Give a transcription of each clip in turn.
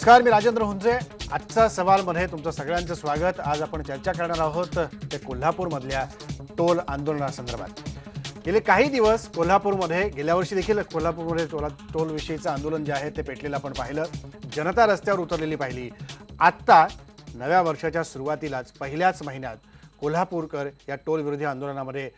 नमस्कार, मी राजेंद्र हुंजे. आजचा सवालमध्ये तुमचं सगळ्यांचं स्वागत. आज आपण चर्चा करणार आहोत ते कोल्हापूरमधल्या टोल आंदोलनासंदर्भात. गेले काही दिवस कोल्हापूरमध्ये, गेल्या वर्षी देखील कोल्हापूरमध्ये टोलविषयीचं आंदोलन जे आहे ते पेटलेलं आपण पाहिलं. जनता रस्त्यावर उतरलेली पाहिली. आत्ता नव्या वर्षाच्या सुरुवातीलाच पहिल्याच महिन्यात कोल्हापूरकर या टोल विरोधी आंदोलनामध्ये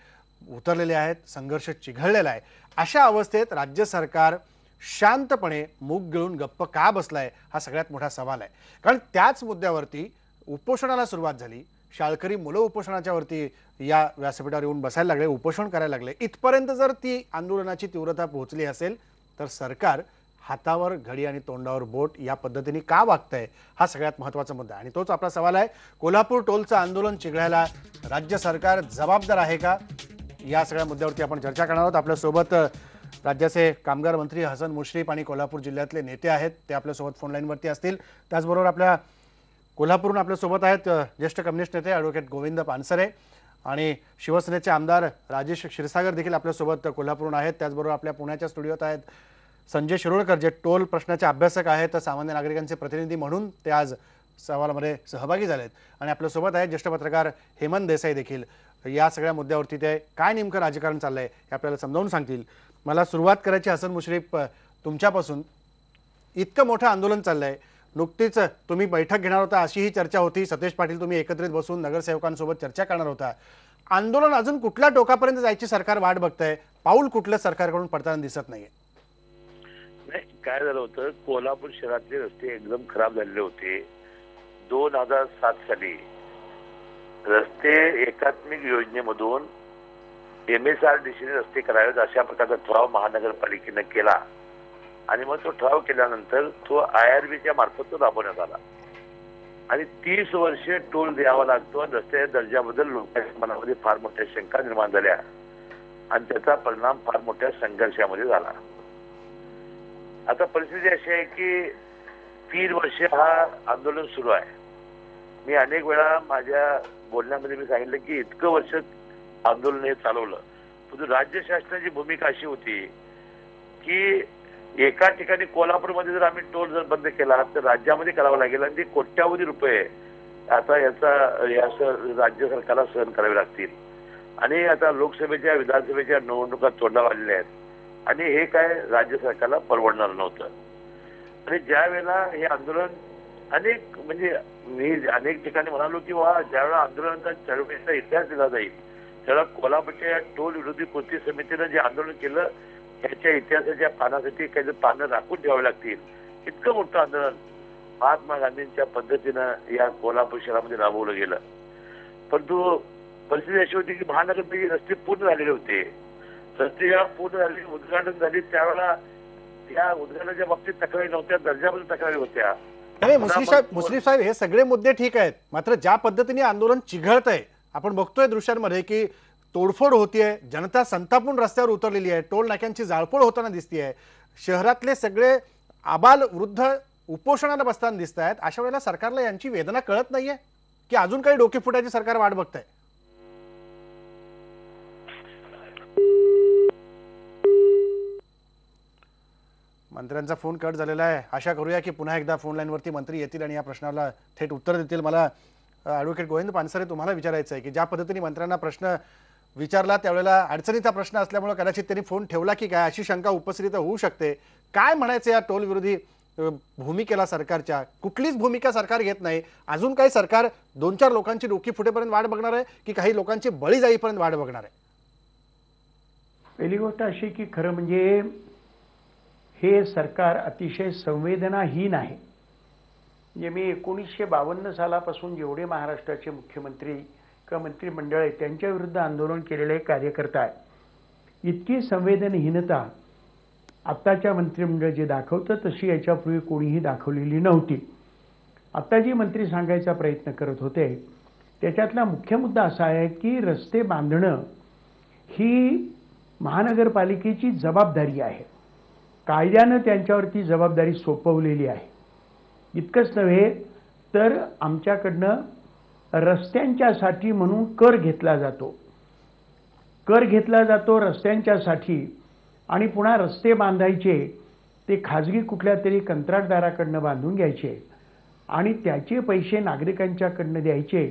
उतरलेले आहेत. संघर्ष चिघळलेला आहे. अशा अवस्थेत राज्य सरकार शांतपणे मूग गिळून गप्प का बसलाय हा सगळ्यात मोठा सवाल आहे. कारण त्याच मुद्द्यावरती उपोषणाला सुरुवात झाली. शाळकरी मुलं उपोषणाच्या वरती या व्यासपीठावर येऊन बसायला लागले, उपोषण करायला लागले. इथपर्यंत जर ती आंदोलनाची तीव्रता पोहोचली असेल तर सरकार हातावर घडी आणि तोंडावर बोट या पद्धतीने का वागतंय हा सगळ्यात महत्त्वाचा मुद्दा आहे. आणि तोच आपला सवाल आहे. कोल्हापूर टोलचं आंदोलन चिघळायला राज्य सरकार जबाबदार आहे का, या सगळ्या मुद्द्यावरती आपण चर्चा करणार आहोत. आपल्यासोबत राज्याचे कामगार मंत्री हसन मुश्रीफ आणि कोल्हापूर जिल्ह्यातले नेते आहेत, ते आपल्यासोबत फोन लाईनवरती असतील. त्याचबरोबर आपल्या कोल्हापूरहून आपल्यासोबत आहेत ज्येष्ठ कम्युनिस्ट नेते ॲडव्होकेट गोविंद पानसरे आणि शिवसेनेचे आमदार राजेश क्षीरसागर देखील आपल्यासोबत कोल्हापूरहून आहेत. त्याचबरोबर आपल्या पुण्याच्या स्टुडिओत आहेत संजय शिरोडकर, जे टोल प्रश्नाचे अभ्यासक आहेत, सामान्य नागरिकांचे प्रतिनिधी म्हणून ते आज सवालामध्ये सहभागी झालेत. आणि आपल्यासोबत आहेत ज्येष्ठ पत्रकार हेमंत देसाई देखील. या सगळ्या मुद्द्यावरती ते काय नेमकं राजकारण चाललंय हे आपल्याला समजावून सांगतील. मला सुरुवात करायची हसन मुश्रीफ तुमच्यापासून. इतकं मोठं आंदोलन चाललंय, नुकतीच तुम्ही बैठक घेणार होता अशीही चर्चा होती. सतेज पाटील तुम्ही एकत्रित बसून नगरसेवकांसोबत चर्चा करणार होता. आंदोलन अजून कुठल्या टोकापर्यंत जायची सरकार वाट बघतंय? पाऊल कुठलं सरकारकडून पडताना दिसत नाहीये. नाही, काय झालं होतं, कोल्हापूर शहरातले रस्ते एकदम खराब झालेले होते. 2007 साली रस्ते एकात्मिक योजनेमधून MSRDCने रस्ते करावेत अशा प्रकारचा ठराव महानगरपालिकेने केला. आणि मग तो ठराव केल्यानंतर तो IRBच्या मार्फत तो राबवण्यात आला. आणि 30 वर्षे टोल द्यावा लागतो आणि रस्त्याच्या दर्जाबद्दल लोकांच्या मनामध्ये फार मोठ्या शंका निर्माण झाल्या आणि त्याचा परिणाम फार मोठ्या संघर्षामध्ये झाला. आता परिस्थिती अशी आहे की 3 वर्ष हा आंदोलन सुरू आहे. मी अनेक वेळा माझ्या बोलण्यामध्ये मी सांगितलं की इतकं वर्ष आंदोलन हे चालवलं, परंतु राज्य शासनाची भूमिका अशी होती की एका ठिकाणी कोल्हापूरमध्ये जर आम्ही टोल जर बंद केला तर राज्यामध्ये करावा लागेल आणि ते कोट्यावधी रुपये आता याचा राज्य सरकारला सहन करावे लागतील. आणि आता लोकसभेच्या विधानसभेच्या निवडणुका तोंडावर आलेल्या आहेत आणि हे काय राज्य सरकारला परवडणार नव्हतं. आणि ज्या वेळेला हे आंदोलन म्हणजे मी अनेक ठिकाणी म्हणालो की ज्यावेळेला आंदोलनाचा चळवळीचा इतिहास दिला जाईल त्यावेळेला कोल्हापूरच्या टोल विरोधी कृती समितीनं जे आंदोलन केलं त्याच्या इतिहासाच्या पानासाठी काही पानं राखून ठेवावी लागतील. इतकं मोठं आंदोलन महात्मा गांधींच्या पद्धतीनं या कोल्हापूर शहरामध्ये राबवलं गेलं. परंतु परिस्थिती अशी होती की महानगरपालिकेचे रस्ते पूर्ण झालेले होते. रस्ते जेव्हा पूर्ण झाले, उद्घाटन झाली, त्यावेळेला त्या उद्घाटनाच्या बाबतीत तक्रारी नव्हत्या, दर्जाबद्दल तक्रारी होत्या. मुश्रीफ साहेब, हे सगळे मुद्दे ठीक आहेत, मात्र ज्या पद्धतीने आंदोलन चिघळतंय आपण बघतोय दृश्यांमध्ये की तोडफोड होतीये, जनता संतापून रस्त्यावर उतरलेली आहे, टोल नाक्यांची जाळपोळ होताना दिसतीये, शहरातले सगळे आबाल वृद्ध उपोषणाला बसताना दिसत आहेत. अशा वेळेला सरकारला यांची वेदना कळत नाहीये की अजून काही डोके फुटायची सरकार वाट बघतंय? मंत्र्यांचा फोन कट झालेला आहे. आशा करूया की पुन्हा एकदा फोन लाईनवरती मंत्री येतील आणि या प्रश्नाला थेट उत्तर देतील. मला ॲडव्होकेट गोविंद पानसरे तुम्हाला विचारायचं आहे की ज्या पद्धतीने मंत्र्यांना प्रश्न विचारला त्यावेळेला अडचणीचा प्रश्न असल्यामुळे कदाचित त्यांनी फोन ठेवला की काय अशी शंका उपस्थित होऊ शकते. काय म्हणायचं या टोल विरोधी भूमिकेला सरकारच्या? कुठलीच भूमिका सरकार घेत नाही. अजून काही सरकार 2-4 लोकांची डोकी फुटेपर्यंत वाट बघणार आहे की काही लोकांची बळी जाईपर्यंत वाट बघणार आहे? पहिली गोष्ट अशी की खरं म्हणजे हे सरकार अतिशय संवेदनाहीन आहे. म्हणजे मी 1952 सालापासून जेवढे महाराष्ट्राचे मुख्यमंत्री किंवा मंत्रिमंडळ आहे त्यांच्या विरुद्ध आंदोलन केलेले कार्यकर्ता आहे, इतकी संवेदनहीनता आत्ताच्या मंत्रिमंडळ जे दाखवतं तशी याच्यापूर्वी कोणीही दाखवलेली नव्हती. आत्ता जी मंत्री सांगायचा प्रयत्न करत होते त्याच्यातला मुख्य मुद्दा असा आहे की रस्ते बांधणं ही महानगरपालिकेची जबाबदारी आहे. कायद्यानं त्यांच्यावरती जबाबदारी सोपवलेली आहे. इतकंच नव्हे तर आमच्याकडनं रस्त्यांच्यासाठी म्हणून कर घेतला जातो रस्त्यांच्यासाठी आणि पुन्हा रस्ते बांधायचे ते खाजगी कुठल्या तरी कंत्राटदाराकडनं बांधून घ्यायचे आणि त्याचे पैसे नागरिकांच्याकडनं द्यायचे,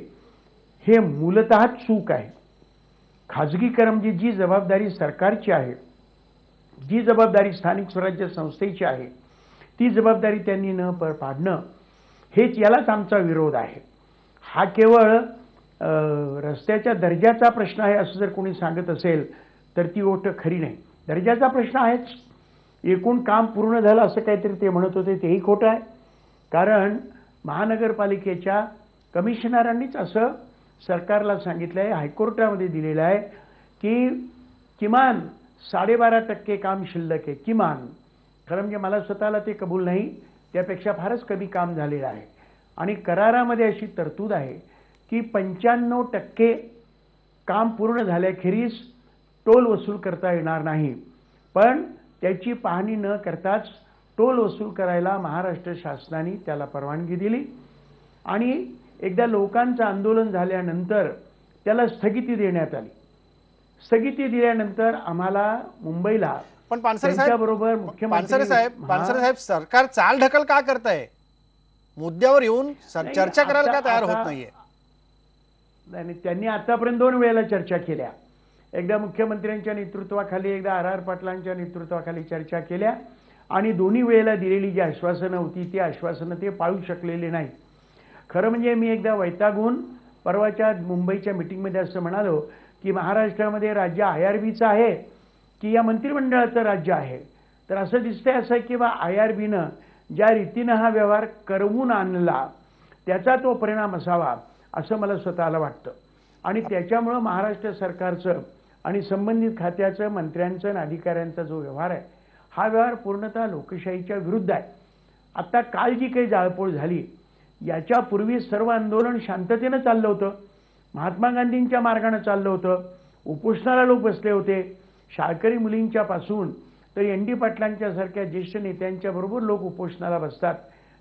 हे मूलतः चूक आहे. खाजगीकरण म्हणजे जी जबाबदारी सरकारची आहे, जी जबाबदारी स्थानिक स्वराज्य संस्थेची आहे, ती जबाबदारी त्यांनी न पाडणं, हेच यालाच आमचा विरोध आहे. हा केवळ रस्त्याच्या दर्जाचा प्रश्न आहे असं जर कोणी सांगत असेल तर ती गोष्ट खरी नाही. दर्जाचा प्रश्न आहेच. एकूण काम पूर्ण झालं असं काहीतरी ते म्हणत होते, तेही खोटं आहे. कारण महानगरपालिकेच्या कमिशनरांनीच असं सरकारला सांगितलं आहे, हायकोर्टामध्ये दिलेलं आहे की किमान 12.5% काम शिल्लक आहे. किमान. खरं म्हणजे मला स्वतःला ते कबूल नाही, त्यापेक्षा फारच कमी काम झालेलं आहे. आणि करारामध्ये अशी तरतूद आहे की 95% काम पूर्ण झाल्याखेरीज टोल वसूल करता येणार नाही. पण त्याची पाहणी न करताच टोल वसूल करायला महाराष्ट्र शासनाने त्याला परवानगी दिली आणि एकदा लोकांचं आंदोलन झाल्यानंतर त्याला स्थगिती देण्यात आली. स्थगिती दिल्यानंतर आम्हाला मुंबईला पण पानसरे साहेब सरकार चाल ढकल का करताय? मुद्द्यावर येऊन चर्चा करायला का तयार होत नाहीये? नाही, त्यांनी आतापर्यंत 2 वेळेला चर्चा केल्या. एकदा मुख्यमंत्र्यांच्या नेतृत्वाखाली, एकदा आर पाटलांच्या नेतृत्वाखाली चर्चा केल्या आणि दोन्ही वेळेला दिलेली जी आश्वासनं होती ती आश्वासनं ते पाळू शकलेले नाही. खरं म्हणजे मी एकदा वैतागून परवाच्या मुंबईच्या मीटिंगमध्ये असं म्हणालो की महाराष्ट्रामध्ये राज्य IRBचं आहे की या मंत्रिमंडळाचं राज्य आहे. तर असं दिसतंय असं की IRBनं ज्या रीतीनं हा व्यवहार करवून आणला त्याचा तो परिणाम असावा असं मला स्वतःला वाटतं. आणि त्याच्यामुळं महाराष्ट्र सरकारचं आणि संबंधित खात्याचं, मंत्र्यांचं आणि अधिकाऱ्यांचा जो व्यवहार आहे हा व्यवहार पूर्णतः लोकशाहीच्या विरुद्ध आहे. आता काल जी काही जाळपोळ झाली याच्यापूर्वी सर्व आंदोलन शांततेनं चाललं होतं, महात्मा गांधींच्या मार्गाने चाललं होतं, उपोषणाला लोक बसले होते. शाळकरी मुलींच्या पासून तर ND पाटलांच्या सारख्या ज्येष्ठ नेत्यांच्या बरोबर लोक उपोषणाला बसतात,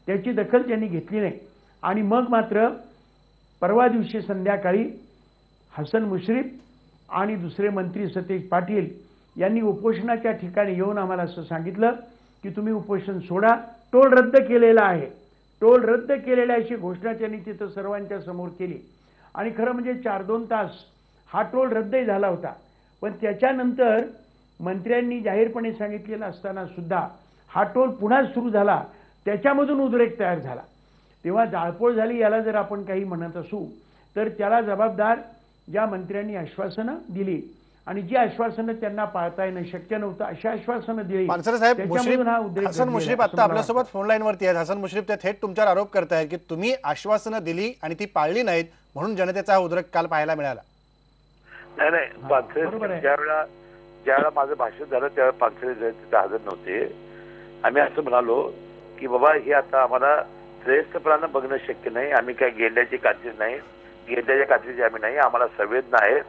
त्याची दखल त्यांनी घेतली नाही. आणि मग मात्र परवा दिवशी संध्याकाळी हसन मुश्रीफ आणि दुसरे मंत्री सतेज पाटील यांनी उपोषणाच्या ठिकाणी येऊन आम्हाला असं सांगितलं की तुम्ही उपोषण सोडा, टोल रद्द केलेला आहे. टोल रद्द केलेला अशी घोषणा त्यांनी तिथं सर्वांच्या समोर केली. आणि खरं म्हणजे 4-2 तास हा टोल रद्दही झाला होता. पण त्याच्यानंतर मंत्र्यांनी जाहीरपणे सांगितलेलं असताना सुद्धा हा टोल पुन्हा सुरू झाला, त्याच्यामधून उद्रेक तयार झाला. तेव्हा जाळपोळ झाली याला जर आपण काही म्हणत असू तर त्याला जबाबदार ज्या मंत्र्यांनी आश्वासनं दिली आणि जी आश्वासनं त्यांना पाळता येणं शक्य नव्हतं अशा आश्वासनं दिली. पानसरे साहेब, हसन मुश्रीफ आता आपल्यासोबत फोन लाईन वरती आहेत. हसन मुश्रीफ ते थेट तुमच्यावर आरोप करतायत की तुम्ही आश्वासनं दिली आणि ती पाळली नाहीत म्हणून जनतेचा उद्रेक काल पाहायला मिळाला. नाही पानसरे, ज्यावेळेला माझं भाषण झालं त्यावेळेला पानसरे तिथे हजर नव्हते. आम्ही असं म्हणालो की बाबा हे आता आम्हाला त्रयस्थपणानं बघणं शक्य नाही. आम्ही काय गेंड्याची कात्री नाही, गेंड्याच्या कात्रीची आम्ही नाही. आम्हाला संवेदना आहेत.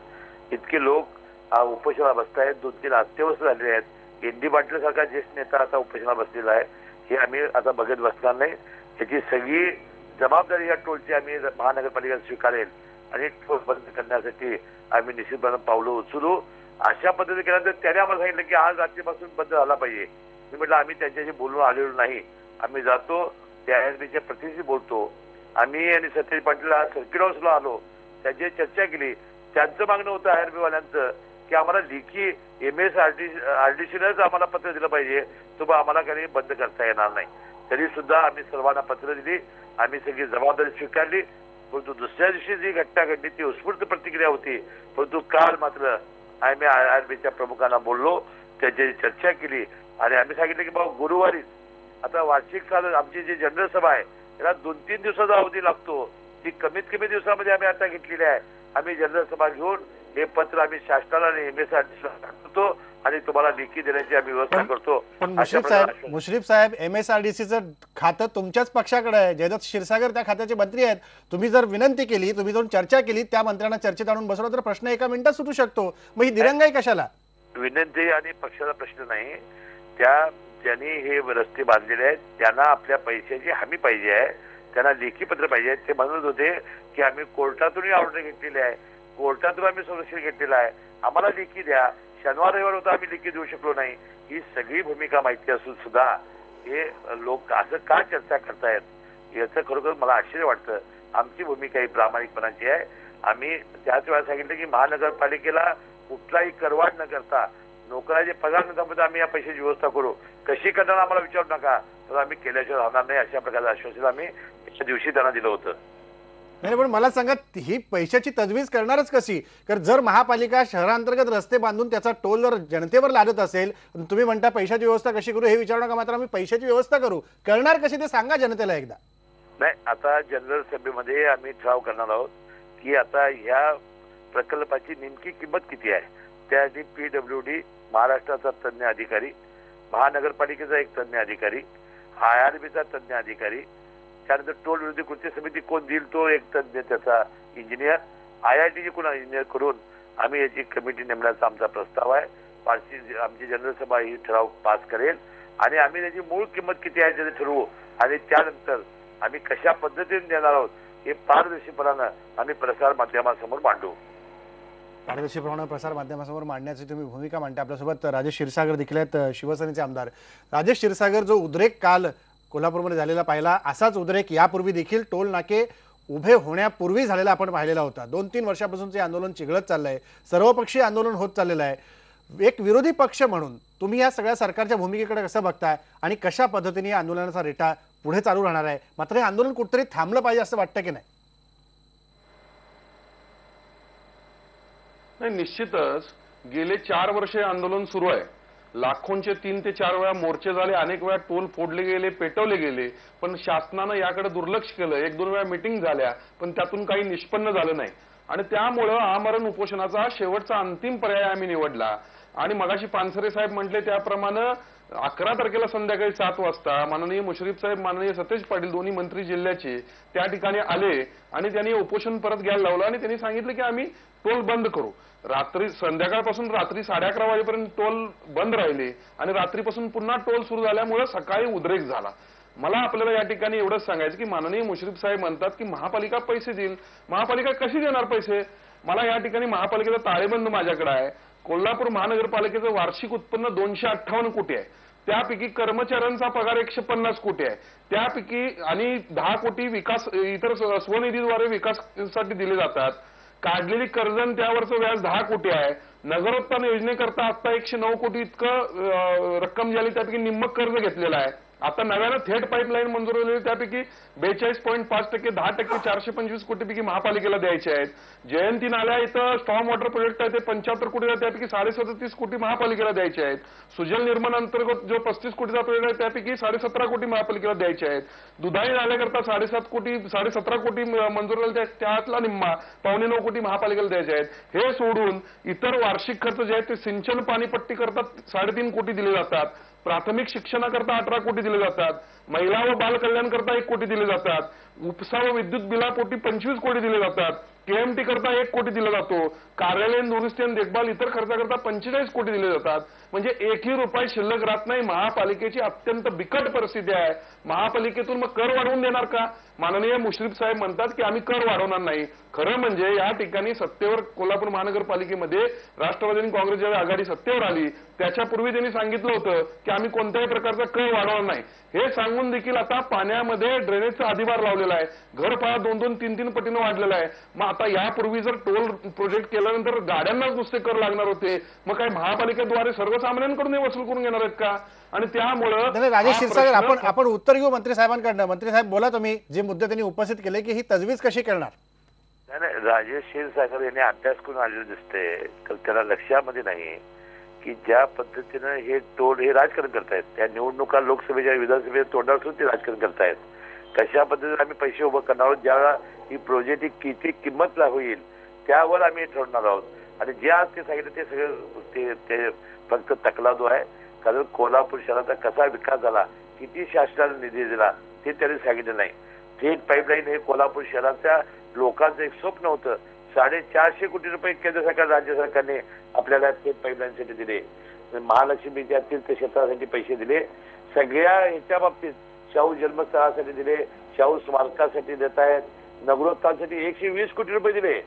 इतके लोक उपोषणाला बसतायत, 2-3 अत्यवस्थ झालेले आहेत. ND पाटील सारखा ज्येष्ठ नेता आता उपोषणाला बसलेला आहे. हे आम्ही आता बघत बसणार नाही. याची सगळी जबाबदारी या टोलची आम्ही महानगरपालिका स्वीकारेल आणि टोल बंद करण्यासाठी आम्ही निश्चितपणे पावलं उचलू. अशा पद्धतीने केल्यानंतर त्याने आम्हाला सांगितलं की आज रात्रीपासून बंद झाला पाहिजे. मी म्हटलं आम्ही त्यांच्याशी बोलून आलेलो नाही. आम्ही जातो त्या IRBच्या प्रतिनिधी बोलतो. आम्ही आणि सतेज पाटीलला सर्किट हाऊसला आलो, त्यांची चर्चा केली. त्यांचं मागणं होतं IRB वाल्यांचं की आम्हाला लेखी MSRDCनंच आम्हाला पत्र दिलं पाहिजे, तुम्हाला आम्हाला काही बंद करता येणार नाही. तरी सुद्धा आम्ही सर्वांना पत्र दिली. आम्ही सगळी जबाबदारी स्वीकारली. परंतु दुसऱ्या दिवशी जी घटना घडली ती उत्स्फूर्त प्रतिक्रिया होती. परंतु काल मात्र आम्ही IRBच्या प्रमुखांना बोललो, त्याची चर्चा केली आणि आम्ही सांगितलं की बाबा गुरुवारीच आता वार्षिक आमची जी जनरल सभा आहे त्याला 2-3 दिवसाचा अवधी लागतो. ती कमीत कमी दिवसामध्ये आम्ही आता घेतलेली आहे. आम्ही जनरल सभा घेऊन हे पत्र आम्ही शासनाला आणि MSRDCला पाठवतो आणि तुम्हाला लेखी देण्याची आम्ही व्यवस्था करतो. पण मुश्रीफ साहेब MSRDCचं खातं तुमच्याच पक्षाकडे आहे. जयदत्त क्षीरसागर त्या खात्याचे मंत्री आहेत. तुम्ही जर विनंती केली, तुम्ही जाऊन चर्चा केली, त्या मंत्र्यांना चर्चेत आणून बसवलं तर प्रश्न एका मिनिटात सुटू शकतो. मग ही दिरंगाई कशाला? विनंती आणि पक्षाचा प्रश्न नाही. त्या ज्यांनी हे रस्ते बांधलेले आहेत त्यांना आपल्या पैशाची हमी पाहिजे आहे, त्यांना लेखी पत्र पाहिजे. ते म्हणत होते की आम्ही कोर्टातूनही ऑर्डर घेतलेली आहे, कोर्टातून आम्ही संरक्षण घेतलेलं आहे, आम्हाला लेखी द्या. शनिवार रविवार होता आम्ही लेखी देऊ शकलो नाही. ही सगळी भूमिका माहिती असून सुद्धा हे लोक असं का चर्चा करतायत याचं खरोखर मला आश्चर्य वाटतं. आमची भूमिका ही प्रामाणिकपणाची आहे. आम्ही त्याच वेळा सांगितलं की महानगरपालिकेला कुठलाही करवाढ न करता नोकराचे पगार न थांबवता आम्ही या पैशाची व्यवस्था करू. कशी करणार आम्हाला विचारू नका, तर आम्ही केल्याशिवाय राहणार नाही अशा प्रकारचं आश्वासन आम्ही त्या दिवशी त्यांना दिलं होतं. नाही पण मला सांगा, ही पैशाची तजवीज करणारच कशी? कारण जर महापालिका शहरांतर्गत रस्ते बांधून त्याचा टोल जर जनतेवर लादत असेल, तुम्ही म्हणता पैशाची व्यवस्था कशी करू हे विचारू नका, मात्र आम्ही पैशाची व्यवस्था करू, करणार कशी ते सांगा जनतेला एकदा. नाही, आता जनरल सभेमध्ये आम्ही ठराव करणार आहोत की आता ह्या प्रकल्पाची नेमकी किंमत किती आहे. त्याआधी PWD महाराष्ट्राचा तज्ञ अधिकारी, महानगरपालिकेचा एक तज्ञ अधिकारी, IRBचा तज्ञ अधिकारी, त्यानंतर टोल विरोधी कृती समिती कोण देईल तो एक तज्ञ त्याचा इंजिनियर, IITची कोणा इंजिनियर करून आम्ही याची कमिटी नेमण्याचा आमचा प्रस्ताव आहे. आमची जनरल सभा ही ठराव पास करेल आणि आम्ही त्याची मूळ किंमत किती आहे ते ठरवू आणि त्यानंतर आम्ही कशा पद्धतीने देणार आहोत हे पारदर्शीपणानं आम्ही प्रसार माध्यमासमोर मांडू. पारदर्शीपणे प्रसार माध्यमासमोर मांडण्याची तुम्ही भूमिका मांडता. आपल्यासोबत राजेश क्षीरसागर देखील आहेत, शिवसेनेचे आमदार. राजेश क्षीरसागर, जो उद्रेक काल कोल्हापूरमध्ये झालेला पाहिला, असाच उद्रेक यापूर्वी देखील टोल नाके उभे होण्यापूर्वी झालेला आपण पाहिलेला होता. 2-3 वर्षापासूनचे आंदोलन चिघळत चाललंय, सर्वपक्षीय आंदोलन होत चाललेलं आहे. एक विरोधी पक्ष म्हणून तुम्ही या सगळ्या सरकारच्या भूमिकेकडे कसं बघताय आणि कशा पद्धतीने या आंदोलनाचा रेटा पुढे चालू राहणार आहे? मात्र हे आंदोलन कुठेतरी थांबलं पाहिजे असं वाटतं की नाही? नाही, निश्चितच गेले 4 वर्षे आंदोलन सुरू आहे. लाखोंचे 3 ते 4 वेळा मोर्चे झाले, अनेक वेळा टोल फोडले गेले, पेटवले गेले, पण शासनानं याकडे दुर्लक्ष केलं. 1-2 वेळा मीटिंग झाल्या, पण त्यातून काही निष्पन्न झालं नाही आणि त्यामुळं आमरण उपोषणाचा शेवटचा अंतिम पर्याय आम्ही निवडला. आणि मगाशी पानसरे साहेब म्हटले त्याप्रमाणे 11 तारखेला संध्याकाळी 7 वाजता माननीय मुश्रीफ साहेब, माननीय सतेज पाटील दोन्ही मंत्री जिल्ह्याचे त्या ठिकाणी आले आणि त्यांनी उपोषण परत घ्यायला लावलं आणि त्यांनी सांगितलं की आम्ही टोल बंद करू. रात्री संध्याकाळपासून रात्री 11:30 वाजेपर्यंत टोल बंद राहिले आणि रात्रीपासून पुन्हा टोल सुरू झाल्यामुळे सकाळी उद्रेक झाला. मला आपल्याला या ठिकाणी एवढंच सांगायचं की माननीय मुश्रीफ साहेब म्हणतात की महापालिका पैसे देईल. महापालिका कशी देणार पैसे? मला या ठिकाणी महापालिकेचा ताळेबंद माझ्याकडे आहे. कोल्हापूर महानगरपालिकेचं वार्षिक उत्पन्न 258 कोटी आहे. त्यापैकी कर्मचाऱ्यांचा पगार 150 कोटी आहे. त्यापैकी आणि 10 कोटी विकास इतर स्वनिधीद्वारे विकासासाठी दिले जातात. काढलेली कर्ज आणि त्यावरचं व्याज 10 कोटी आहे. नगरोत्थान योजनेकरता आता 109 कोटी इतकं रक्कम झाली, त्यापैकी निम्म कर्ज घेतलेलं आहे. आता नव्यानं थेट पाईपलाईन मंजूर झालेली त्यापैकी 42.5%, 10% 425 कोटीपैकी महापालिकेला द्यायचे आहेत. जयंती नाल्या इथं स्टॉर्म वॉटर प्रोजेक्ट आहे ते 75 कोटी, त्यापैकी 37.5 कोटी महापालिकेला द्यायचे आहेत. सुजल निर्माण अंतर्गत जो 35 कोटीचा प्रोजेक्ट आहे त्यापैकी 17.5 कोटी महापालिकेला द्यायचे आहेत. दुधाई नाल्याकरता 7.5 कोटी 17.5 कोटी मंजूर झाले, त्यातला निम्मा 8.95 कोटी महापालिकेला द्यायचे आहेत. हे सोडून इतर वार्षिक खर्च जे आहेत ते सिंचन पाणीपट्टी करता 3.5 कोटी दिले जातात. प्राथमिक शिक्षणाकरता 18 कोटी दिले जातात. महिला व बाल कल्याण करता 1 कोटी दिले जातात. उपसा व विद्युत बिलापोटी 25 कोटी दिले जातात. KMT करता 1 कोटी दिला जातो. कार्यालयीन दुरुस्ती आणि देखभाल इतर खर्चाकरता 45 कोटी दिले जातात. म्हणजे 1ही रुपये शिल्लक राहत नाही. महापालिकेची अत्यंत बिकट परिस्थिती आहे. महापालिकेतून मग कर वाढवून देणार का? माननीय मुश्रीफ साहेब म्हणतात की आम्ही कर वाढवणार नाही. खरं म्हणजे या ठिकाणी सत्तेवर कोल्हापूर महानगरपालिकेमध्ये राष्ट्रवादी आणि काँग्रेस ज्यावेळी आघाडी सत्तेवर आली त्याच्यापूर्वी त्यांनी सांगितलं होतं की आम्ही कोणत्याही प्रकारचा कर वाढवणार नाही. हे सांगून देखील आता पाण्यामध्ये ड्रेनेजचा अधिभार लावलेला आहे. घरफाळा 2-2, 3-3 पटीनं वाढलेला आहे. मग आता यापूर्वी जर टोल प्रोजेक्ट केल्यानंतर गाड्यांनाच नुसते कर लागणार होते, मग काय महापालिकेद्वारे सर्वसामान्यांकडून हे वसूल करून घेणार आहेत का? आणि त्यामुळं राजेश क्षीरसागर, आपण उत्तर घेऊ मंत्री साहेबांकडनं. मंत्री साहेब बोला तुम्ही, जे मुद्दे त्यांनी उपस्थित केले की ही तजवीज कशी करणार? नाही, राजेश क्षीरसागर यांनी अभ्यास करून आलेलं दिसतंय, तर त्याला लक्षामध्ये नाही की ज्या पद्धतीनं हे टोल हे राजकारण करतायत. त्या निवडणुका लोकसभेच्या विधानसभेच्या तोंडावर सुद्धा ते राजकारण करतायत. कशा पद्धतीने आम्ही पैसे उभं करणार आहोत, ज्यावेळेला ही प्रोजेक्टची किती किंमत होईल त्यावर आम्ही ठरवणार आहोत. आणि जे आज ते सांगितलं ते सगळं ते फक्त तकलादू आहे. कारण कोल्हापूर शहराचा कसा विकास झाला, किती शासनाने निधी दिला ते त्यांनी सांगितलं नाही. थेट पाईपलाईन हे कोल्हापूर शहराच्या लोकांचं एक स्वप्न होतं. 450 कोटी रुपये केंद्र सरकार राज्य सरकारने आपल्याला थेट पाईपलाईनसाठी दिले. महालक्ष्मीच्या तीर्थक्षेत्रासाठी पैसे दिले. सगळ्या ह्याच्या बाबतीत शाहू जन्मस्थळासाठी दिले, शाहू स्मारकासाठी देत आहेत. नगरोत्थानासाठी 120 कोटी रुपये दिले.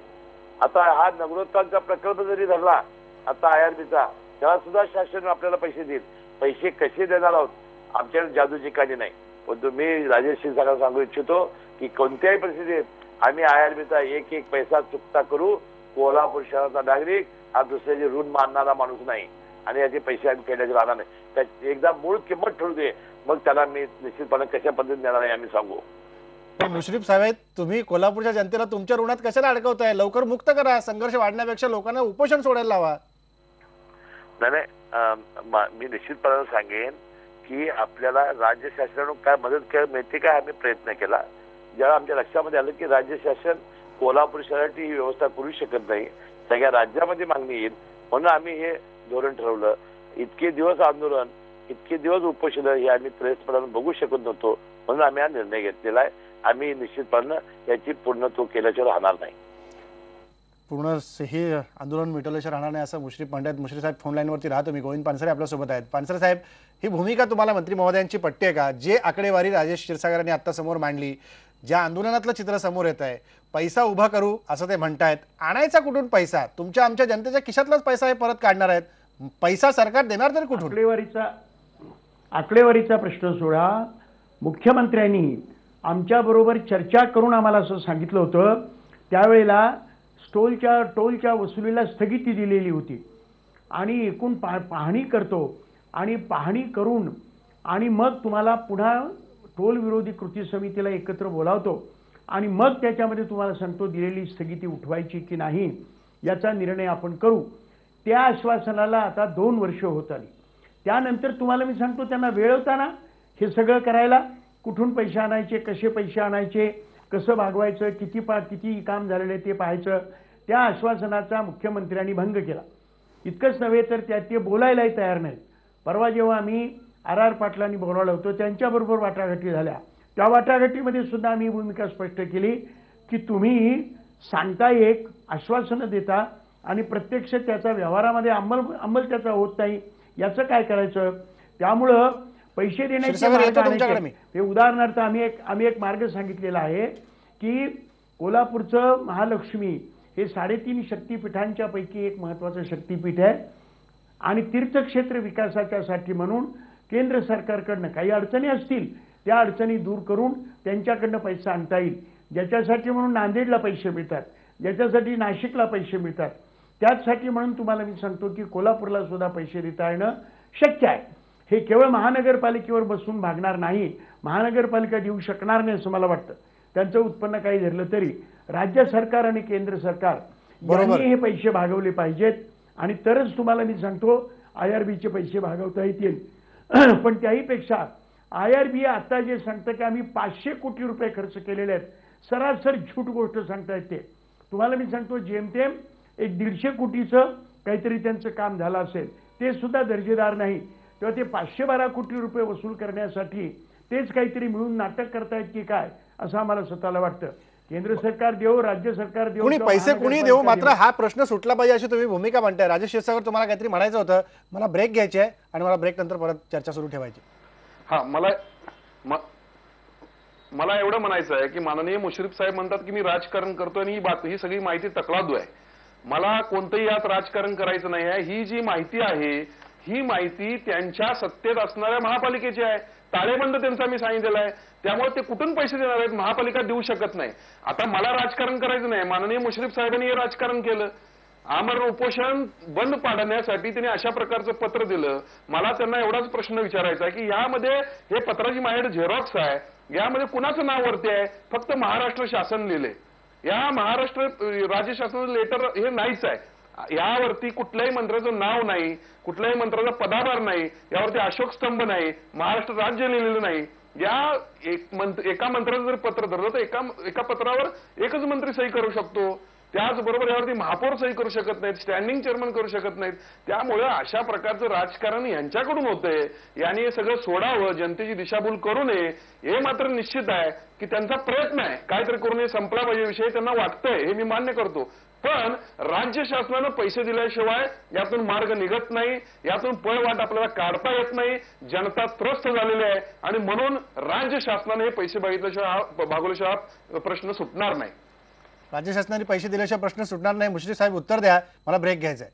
आता हा नगरोत्थानचा प्रकल्प जरी धरला आता IRBचा, त्याला सुद्धा शासन आपल्याला पैसे देईल. पैसे कसे देणार आहोत आमच्याकडे जादूची काही नाही. पण तुम्ही राजेश क्षीरसागर सांगू इच्छितो की कोणत्याही परिस्थितीत आम्ही IRBचा एक एक पैसा चुकता करू. कोल्हापूर शहराचा नागरिक हा दुसऱ्याची ऋण मानणारा माणूस नाही आणि याचे पैसे आम्ही खेळण्याचे राहणार नाही. त्या एकदा मूळ किंमत ठरवू दे, मग त्याला मी निश्चितपणे कशा पद्धतीने देणार आहे आम्ही सांगू. पण मुश्रीफ साहेब, तुम्ही कोल्हापूरच्या जनतेला तुमच्या ऋणात कशाला अडकवताय? लवकर मुक्त करा. संघर्ष वाढण्यापेक्षा लोकांना उपोषण सोडायला लावा. नाही, मी निश्चितपणे सांगेन की आपल्याला राज्य शासनाकडून काय मदत मिळते काय आम्ही प्रयत्न केला. जेव्हा आमच्या लक्षामध्ये आलं की राज्य शासन कोल्हापूर शहराची ही व्यवस्था करू शकत नाही, सगळ्या राज्यामध्ये मागणी येईल, म्हणून आम्ही हे धोरण ठरवलं. इतके दिवस आंदोलन, इतके दिवस उपोषण हे आम्ही त्रयस्पदाने बघू शकत नव्हतो, म्हणून आम्ही हा निर्णय घेतलेला आहे. आम्ही निश्चितपणे याची पूर्णत्व केल्याशिवाय राहणार नाही. पूर्ण हे आंदोलन मिटवल्याशिवाय राहणार नाही असं मुश्रीफ म्हणतात. मुश्रीफ साहेब फोन लाईनवरती राहा. तुम्ही गोविंद पानसरे आपल्यासोबत आहेत. पानसरे साहेब, ही भूमिका तुम्हाला मंत्री महोदयांची पटते आहे का? जे आकडेवारी राजेश क्षीरसागरांनी आता समोर मांडली, ज्या आंदोलनातलं चित्र समोर येत आहे, पैसा उभा करू असं ते म्हणतायत, आणायचा कुठून पैसा? तुमच्या आमच्या जनतेच्या खिशातलाच पैसा हे परत काढणार आहेत. पैसा सरकार देणार तरी कुठून? आकडेवारीचा प्रश्न सोडा. मुख्यमंत्र्यांनी आमच्याबरोबर चर्चा करून आम्हाला असं सांगितलं होतं. त्यावेळेला टोलच्या वसुलीला स्थगिती दिलेली होती आणि एकूण पाहणी करतो आणि पाहणी करून आणि मग तुम्हाला पुन्हा टोल विरोधी कृती समितीला एकत्र बोलावतो आणि मग त्याच्यामध्ये तुम्हाला सांगतो दिलेली स्थगिती उठवायची की नाही याचा निर्णय आपण करू. त्या आश्वासनाला आता 2 वर्ष होत आली. त्यानंतर तुम्हाला मी सांगतो त्यांना वेळ होता ना हे सगळं करायला. कुठून पैसे आणायचे, कसे पैसे आणायचे, कसं भागवायचं, किती काम झालेलं आहे ते पाहायचं. त्या आश्वासनाचा मुख्यमंत्र्यांनी भंग केला. इतकंच नव्हे तर ते बोलायलाही तयार नाहीत. परवा जेव्हा आम्ही RR पाटलांनी बोलावलं होतं त्यांच्याबरोबर वाटाघाटी झाल्या, त्या वाटाघाटीमध्ये सुद्धा आम्ही भूमिका स्पष्ट केली की तुम्ही सांगता एक, आश्वासनं देता आणि प्रत्यक्ष त्याचा व्यवहारामध्ये अंमल त्याचा होत नाही, याचं काय करायचं? त्यामुळं पैसे देण्याचे हे उदाहरणार्थ आम्ही एक मार्ग सांगितलेला आहे की कोल्हापूरचं महालक्ष्मी हे 3.5 शक्तिपीठांच्या पैकी एक महत्त्वाचं शक्तिपीठ आहे आणि तीर्थक्षेत्र विकासाच्यासाठी म्हणून केंद्र सरकारकडनं काही अडचणी असतील त्या अडचणी दूर करून त्यांच्याकडनं पैसा आणता येईल. ज्याच्यासाठी म्हणून नांदेडला पैसे मिळतात, ज्याच्यासाठी नाशिकला पैसे मिळतात, त्याचसाठी म्हणून तुम्हाला मी सांगतो की कोल्हापूरला सुद्धा पैसे देता येणं शक्य आहे. हे केवळ महानगरपालिकेवर बसून भागणार नाही, महानगरपालिका देऊ शकणार नाही असं मला वाटतं. त्यांचं उत्पन्न काही धरलं तरी राज्य सरकार आणि केंद्र सरकार यांनी हे पैसे भागवले पाहिजेत आणि तरच तुम्हाला मी सांगतो IRBचे पैसे भागवता येतील. पण त्याहीपेक्षा IRB आता जे सांगतं की आम्ही 500 कोटी रुपये खर्च केलेले आहेत, सरासर झूट गोष्ट सांगता येते. तुम्हाला मी सांगतो जेमतेम 150 कोटीचं काहीतरी त्यांचं काम झालं असेल, ते सुद्धा दर्जेदार नाही. तेव्हा ते 512 कोटी रुपये वसूल करण्यासाठी तेच काहीतरी मिळून नाटक करतायत की काय असं आम्हाला स्वतःला वाटतं. केंद्र सरकार देऊ, राज्य सरकार देऊ, कुणी पैसे कुणी देऊ, मात्र हा प्रश्न सुटला पाहिजे अशी तुम्ही भूमिका म्हणताय. राजेश क्षीरसागर, तुम्हाला काहीतरी म्हणायचं होतं. मला ब्रेक घ्यायची आहे आणि मला ब्रेक नंतर परत चर्चा सुरू ठेवायची. हा, मला एवढं म्हणायचं आहे की माननीय मुश्रीफ साहेब म्हणतात की मी राजकारण करतोय आणि ही सगळी माहिती तकलादू आहे. मला कोणतंही यात राजकारण करायचं नाही आहे. ही जी माहिती आहे ही माहिती त्यांच्या सत्तेत असणाऱ्या महापालिकेची आहे. ताळेबंद त्यांचा मी सांगितलेला आहे. त्यामुळे ते कुठून पैसे देणार आहेत? महापालिका देऊ शकत नाही. आता मला राजकारण करायचं नाही. माननीय मुश्रीफ साहेबांनी हे राजकारण केलं. आमरण उपोषण बंद पाडण्यासाठी त्यांनी अशा प्रकारचं पत्र दिलं. मला त्यांना एवढाच प्रश्न विचारायचा आहे की यामध्ये हे पत्राची माझ्याकडे झेरॉक्स आहे, यामध्ये कुणाचं नाव वरती आहे? फक्त महाराष्ट्र शासन लिहिले. या महाराष्ट्र राज्य शासनाचं लेटर हे नाहीच आहे. यावरती कुठल्याही मंत्र्याचं नाव नाही, कुठल्याही मंत्र्याचा पदाभार नाही, यावरती अशोक स्तंभ नाही, महाराष्ट्र राज्य लिहिलेलं नाही. या एका मंत्र्याचं जर पत्र धरलं तर एका पत्रावर एकच मंत्री सही करू शकतो. त्याचबरोबर यावरती महापौर सही करू शकत नाहीत, स्टँडिंग चेअरमन करू शकत नाहीत. त्यामुळे अशा प्रकारचं राजकारण यांच्याकडून होतंय. यांनी हे सगळं सोडावं, जनतेची दिशाभूल करू नये. हे मात्र निश्चित आहे की त्यांचा प्रयत्न आहे काहीतरी करून हे संपला पाहिजे विषय त्यांना वाटतंय, हे मी मान्य करतो. पण राज्य शासनानं पैसे दिल्याशिवाय यातून मार्ग निघत नाही, यातून पळवाट आपल्याला काढता येत नाही. जनता त्रस्त झालेली आहे आणि म्हणून राज्य शासनाने हे पैसे भागवल्याशिवाय प्रश्न सुटणार नाही. राज्य शासनाने पैसे दिल्याशिवाय प्रश्न सुटणार नाही. मुश्रीफ साहेब उत्तर द्या, मला ब्रेक घ्यायचा आहे.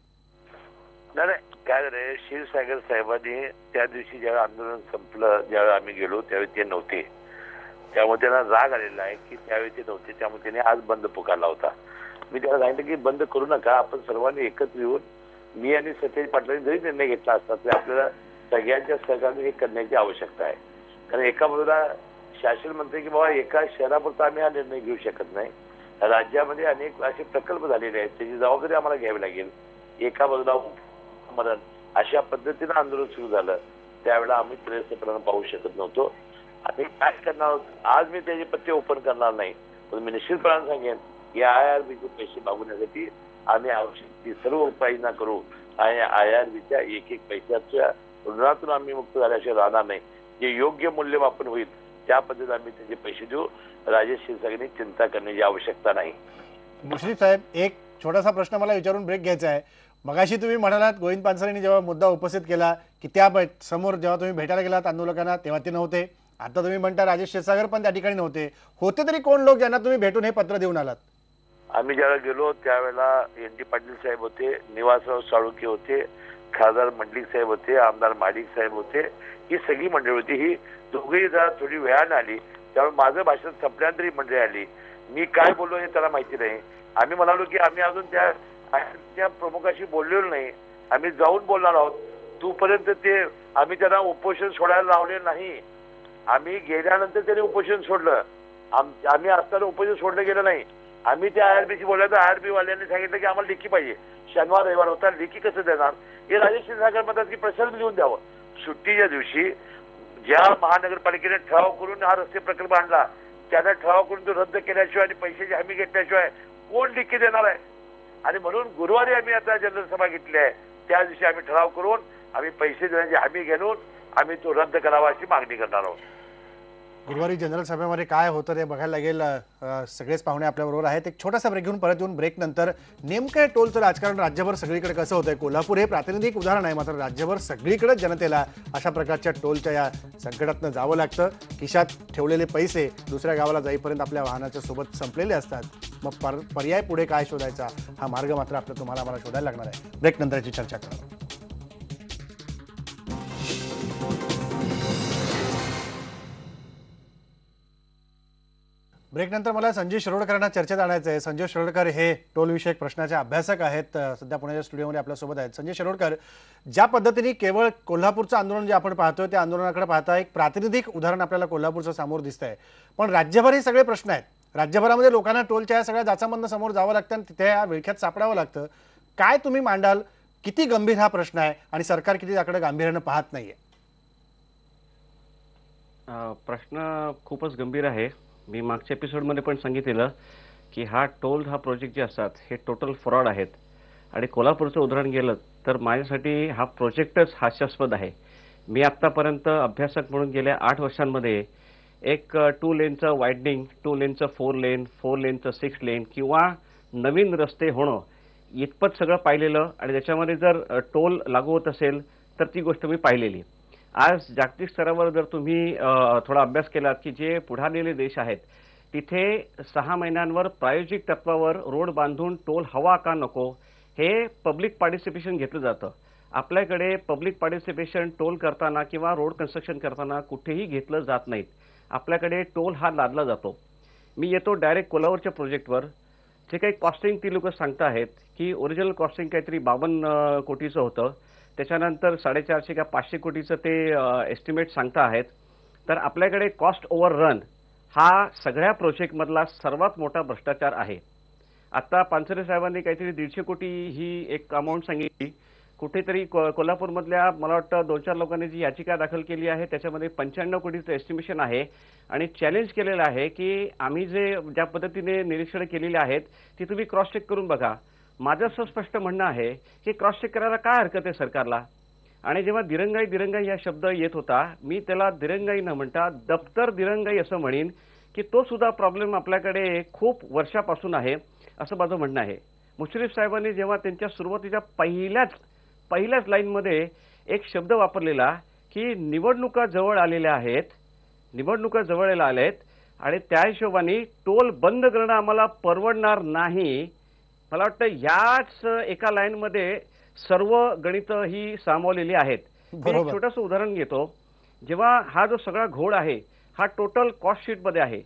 नाही, काय झालंय, क्षीरसागर साहेबांनी त्या दिवशी ज्यावेळी आंदोलन संपलं, ज्यावेळी आम्ही गेलो त्यावेळी ते नव्हते. त्यामुळे त्यांना राग आलेला आहे की त्यावेळी ते नव्हते, त्यामुळे त्यांनी आज बंद पुकारला होता. मी त्याला सांगितलं की बंद करू नका, आपण सर्वांनी एकत्र येऊन मी आणि सतेज पाटलांनी जरी निर्णय घेतला असता तरी आपल्याला सगळ्यांच्या सहकार्याने हे करण्याची आवश्यकता आहे. कारण एका बाजूला शासन म्हणते की बाबा एका शहरापुरता आम्ही हा निर्णय घेऊ शकत नाही, राज्यामध्ये अनेक असे प्रकल्प झालेले आहेत, त्याची जबाबदारी आम्हाला घ्यावी लागेल. एका बाजूला मरण अशा पद्धतीनं आंदोलन सुरू झालं, त्यावेळेला आम्ही त्रेसपणानं पाहू शकत नव्हतो. आम्ही काय करणार आहोत, आज मी त्याचे पत्ते ओपन करणार नाही, पण मी निश्चितपणाने सांगेन या IRBचे पैसे मागवण्यासाठी आम्ही आवश्यक ती सर्व उपाययोजना करू आणि IRBच्या एक एक पैशाच्या ऋणातून आम्ही मुक्त झाल्याशिवाय राहणार नाही. जे योग्य मूल्यमापन होईल त्या पद्धतीने आम्ही त्याचे पैसे देऊ. राजेश क्षीरसागरनी चिंता करण्याची आवश्यकता नाही. मुश्रीफ साहेब, एक छोटासा प्रश्न मला विचारून ब्रेक घ्यायचा आहे. मगाशी तुम्ही म्हणालात गोविंद पानसरेंनी जेव्हा मुद्दा उपस्थित केला की त्या समोर जेव्हा तुम्ही भेटायला गेलात आंदोलकांना तेव्हा ते नव्हते. आता तुम्ही म्हणता राजेश क्षीरसागर पण त्या ठिकाणी नव्हते. होते तरी कोण लोक ज्यांना तुम्ही भेटून हे पत्र देऊन आलात? आम्ही ज्यावेळेला गेलो त्यावेळेला ND पाटील साहेब होते, निवासराव साळुंखे होते, खासदार मंडलिक साहेब होते, आमदार माडिक साहेब होते. ही सगळी मंडळी होती. ही दोघेही जरा थोडी वेळाने आली, त्यामुळे माझं भाषण संपल्यानंतर ही मंडळी आली. मी काय बोललो हे त्याला माहिती नाही. आम्ही म्हणालो की आम्ही अजून त्या प्रमुखाशी बोललेलो नाही, आम्ही जाऊन बोलणार आहोत. तोपर्यंत ते आम्ही त्यांना उपोषण सोडायला लावले नाही. आम्ही गेल्यानंतर त्यांनी उपोषण सोडलं. आम्ही असताना उपोषण सोडलं गेलं नाही. आम्ही त्या IRBशी बोललो तर IRB वाल्यांनी सांगितलं की आम्हाला लेखी पाहिजे. शनिवार रविवार होता, लेखी कसं देणार? हे राजेश क्षीरसागर म्हणतात की प्रशासन लिहून द्यावं. सुट्टीच्या दिवशी ज्या महानगरपालिकेने ठराव करून हा रस्ते प्रकल्प आणला त्याने ठराव करून तो रद्द केल्याशिवाय आणि पैशाची हमी घेतल्याशिवाय कोण लेखी देणार आहे? आणि म्हणून गुरुवारी आम्ही आता जनरल सभा घेतली आहे. त्या दिवशी आम्ही ठराव करून आम्ही पैसे देण्याची हमी घेऊन आम्ही तो रद्द करावा अशी मागणी करणार आहोत. गुरुवारी जनरल सभेमध्ये काय होतं ते बघायला लागेल. सगळेच पाहुणे आपल्याबरोबर आहेत. एक छोटासा ब्रेक घेऊन परत येऊन ब्रेक नंतर नेमकं टोलचं राजकारण राज्यभर सगळीकडे कसं होतंय. कोल्हापूर हे प्रातिनिधिक उदाहरण आहे, मात्र राज्यभर सगळीकडे जनतेला अशा प्रकारच्या टोलच्या या संकटातनं जावं लागतं. खिशात ठेवलेले पैसे दुसऱ्या गावाला जाईपर्यंत आपल्या वाहनाच्या सोबत संपलेले असतात. मग पर्याय पुढे काय शोधायचा हा मार्ग मात्र आपलं तुम्हाला आम्हाला शोधायला लागणार आहे. ब्रेक नंतर याची चर्चा करू. ब्रेक नंतर मला संजय शिरोडकरांना चर्चेत आणायचं आहे. संजय शिरोडकर हे टोल विषयक प्रश्नाचे अभ्यासक आहेत, सध्या पुण्याच्या स्टुडिओमध्ये आपल्यासोबत आहेत. संजय शिरोडकर, ज्या पद्धतीने केवळ कोल्हापूरचं आंदोलन जे आपण पाहतोय त्या आंदोलनाकडे पाहता एक प्रातिनिधिक उदाहरण आपल्याला कोल्हापूरचं समोर दिसतंय, पण राज्यभर हे सगळे प्रश्न आहेत. राज्यभरामध्ये लोकांना टोलच्या या सगळ्या जाचामधनं समोर जावं लागतं आणि तिथे या विळख्यात सापडावं लागतं. काय तुम्ही मांडाल? किती गंभीर हा प्रश्न आहे आणि सरकार किती त्याकडे गांभीर्यानं पाहत नाहीये? प्रश्न खूपच गंभीर आहे. मी मागच्या एपिसोडमध्ये पण सांगितलेलं की हा टोल हा प्रोजेक्ट जे असतात हे टोटल फ्रॉड आहेत. आणि कोल्हापूरचं उदाहरण गेलं तर माझ्यासाठी हा प्रोजेक्टच हास्यास्पद आहे. मी आत्तापर्यंत अभ्यासक म्हणून गेल्या 8 वर्षांमध्ये एक 2 लेनचं वायडनिंग, 2 लेनचं 4 लेन, 4 लेनचं 6 लेन किंवा नवीन रस्ते होणं इतपत सगळं पाहिलेलं आणि त्याच्यामध्ये जर टोल लागू होत असेल तर ती गोष्ट मी पाहिलेली. आज जागतिक स्तरावर जर तुम्ही थोडा अभ्यास केलात की जे पुढारलेले देश आहेत तिथे 6 महिन्यांवर प्रायोगिक तत्वावर रोड बांधून टोल हवा का नको हे पब्लिक पार्टिसिपेशन घेतलं जातं. आपल्याकडे पब्लिक पार्टिसिपेशन टोल करताना किंवा रोड कन्स्ट्रक्शन करताना कुठेही घेतलं जात नाहीत. आपल्याकडे टोल हा लादला जातो. मी येतो डायरेक्ट कोल्हापूरच्या प्रोजेक्टवर. जे काही कॉस्टिंग ती लोक सांगताहेत की ओरिजिनल कॉस्टिंग काहीतरी 52 कोटीचं होतं, त्याच्यानंतर 450 का 500 कोटीचं ते एस्टिमेट सांगता आहेत. तर आपल्याकडे कॉस्ट ओव्हर रन हा सगळ्या प्रोजेक्टमधला सर्वात मोठा भ्रष्टाचार आहे. आता पानसरे साहेबांनी काहीतरी 150 कोटी ही एक अमाऊंट सांगितली. कुठेतरी कोल्हापूरमधल्या मला वाटतं 2-4 लोकांनी जी याचिका दाखल केली आहे त्याच्यामध्ये 95 कोटीचं एस्टिमेशन आहे आणि चॅलेंज केलेलं आहे की आम्ही ज्या पद्धतीने निरीक्षण केलेली आहेत ती तुम्ही क्रॉस चेक करून बघा. माझं असं स्पष्ट म्हणणं आहे की क्रॉस चेक करायला काय हरकत आहे सरकारला. आणि जेव्हा दिरंगाई हा शब्द येत होता मी त्याला दिरंगाई न म्हणता दप्तर दिरंगाई असं म्हणेन की तो सुद्धा प्रॉब्लेम आपल्याकडे खूप वर्षापासून आहे असं माझं म्हणणं आहे. मुश्रीफ साहेबांनी जेव्हा त्यांच्या सुरुवातीच्या पहिल्याच लाईनमध्ये एक शब्द वापरलेला की निवडणुका जवळ आलेल्या आहेत आणि त्या हिशोबाने टोल बंद करणं आम्हाला परवडणार नाही. मला वाटतं याच एका लाईनमध्ये सर्व गणित ही सामावलेली आहेत. मी एक बरोबर. छोटंसं उदाहरण घेतो. जेव्हा हा जो सगळा घोळ आहे हा टोटल कॉस्ट शीट मध्ये आहे.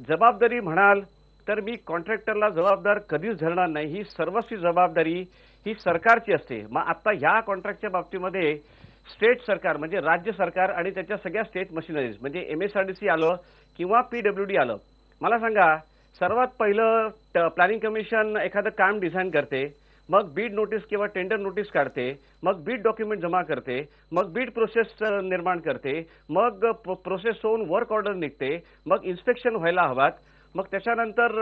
जबाबदारी म्हणाल तर मी कॉन्ट्रॅक्टरला जबाबदार कधीच धरणार नाही. ही सर्वस्वी जबाबदारी ही सरकारची असते. मग आता ह्या कॉन्ट्रॅक्टच्या बाबतीमध्ये स्टेट सरकार म्हणजे राज्य सरकार आणि त्याच्या सगळ्या स्टेट मशिनरीज म्हणजे MSRDC आलं किंवा PWD आलं. मला सांगा, सर्वात पहिलं प्लॅनिंग कमिशन एखादं काम डिझाईन करते, मग बीड नोटीस किंवा टेंडर नोटीस काढते, मग बीड डॉक्युमेंट जमा करते, मग बीड प्रोसेस निर्माण करते, मग प्रोसेस होऊन वर्क ऑर्डर निघते, मग इन्स्पेक्शन व्हायला हवात, मग त्याच्यानंतर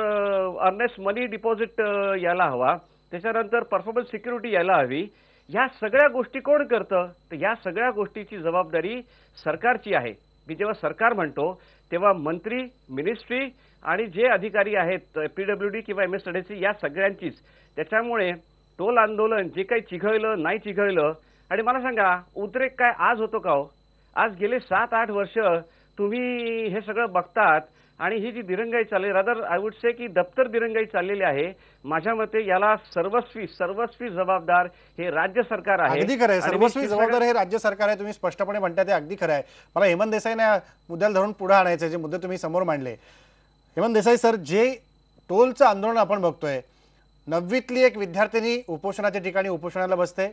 अर्नेस्ट मनी डिपॉझिट यायला हवा, त्याच्यानंतर परफॉर्मन्स सिक्युरिटी यायला हवी. या सगळ्या गोष्टी कोण करतं? तर या सगळ्या गोष्टीची जबाबदारी सरकारची आहे. मी जेव्हा सरकार म्हणतो तेव्हा मंत्री, मिनिस्ट्री आणि जे अधिकारी आहेत PWD किंवा MSRDC या सगळ्यांचीच. त्याच्यामुळे टोल आंदोलन जे काही चिघळलं नाही चिघळलं, आणि मला सांगा उद्रेक काय आज होतो का हो? आज गेले 7-8 वर्ष तुम्ही हे सगळं बघतात आणि ही जी दिरंगाई चालली, रादर आय वुड से की दप्तर दिरंगाई चाललेली आहे. माझ्या मते याला सर्वस्वी जबाबदार हे राज्य सरकार आहे. अगदी खरं आहे. आणि सर्वस्वी मी जबाबदार हे राज्य सरकार आहे. तुम्ही स्पष्टपणे म्हणता ते अगदी खरं आहे. मला हेमंत देसाईंना मुद्द्याला धरून पुढे आणायचे जे मुद्दे तुम्ही समोर मांडले. हेमंत देसाई सर, जे टोलचं आंदोलन आपण बघतोय, 9वीतली एक विद्यार्थिनी उपोषणाच्या ठिकाणी उपोषणाला बसते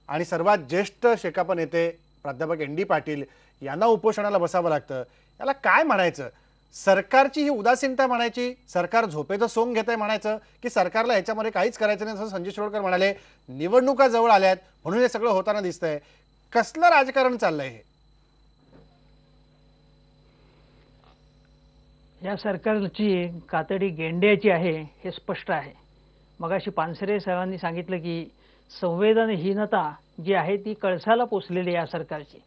आणि सर्वात ज्येष्ठ शेकाप नेते प्राध्यापक ND पाटील यांना उपोषणाला बसावं लागतं. याला काय म्हणायचं? सरकारची ही उदासीनता म्हणायची, सरकार झोपेचं सोंग घेत आहे म्हणायचं, की सरकारला ह्याच्यामध्ये काहीच करायचं नाही? असं संजय शिरोडकर म्हणाले. निवडणुका जवळ आल्यात म्हणून हे सगळं होताना दिसतंय. कसलं राजकारण चाललंय हे? या सरकारची कातडी गेंड्याची आहे हे स्पष्ट आहे. मगाशी पानसरे साहेबांनी सांगितलं की संवेदनहीनता जी आहे ती कळसाला पोचलेली या सरकारची.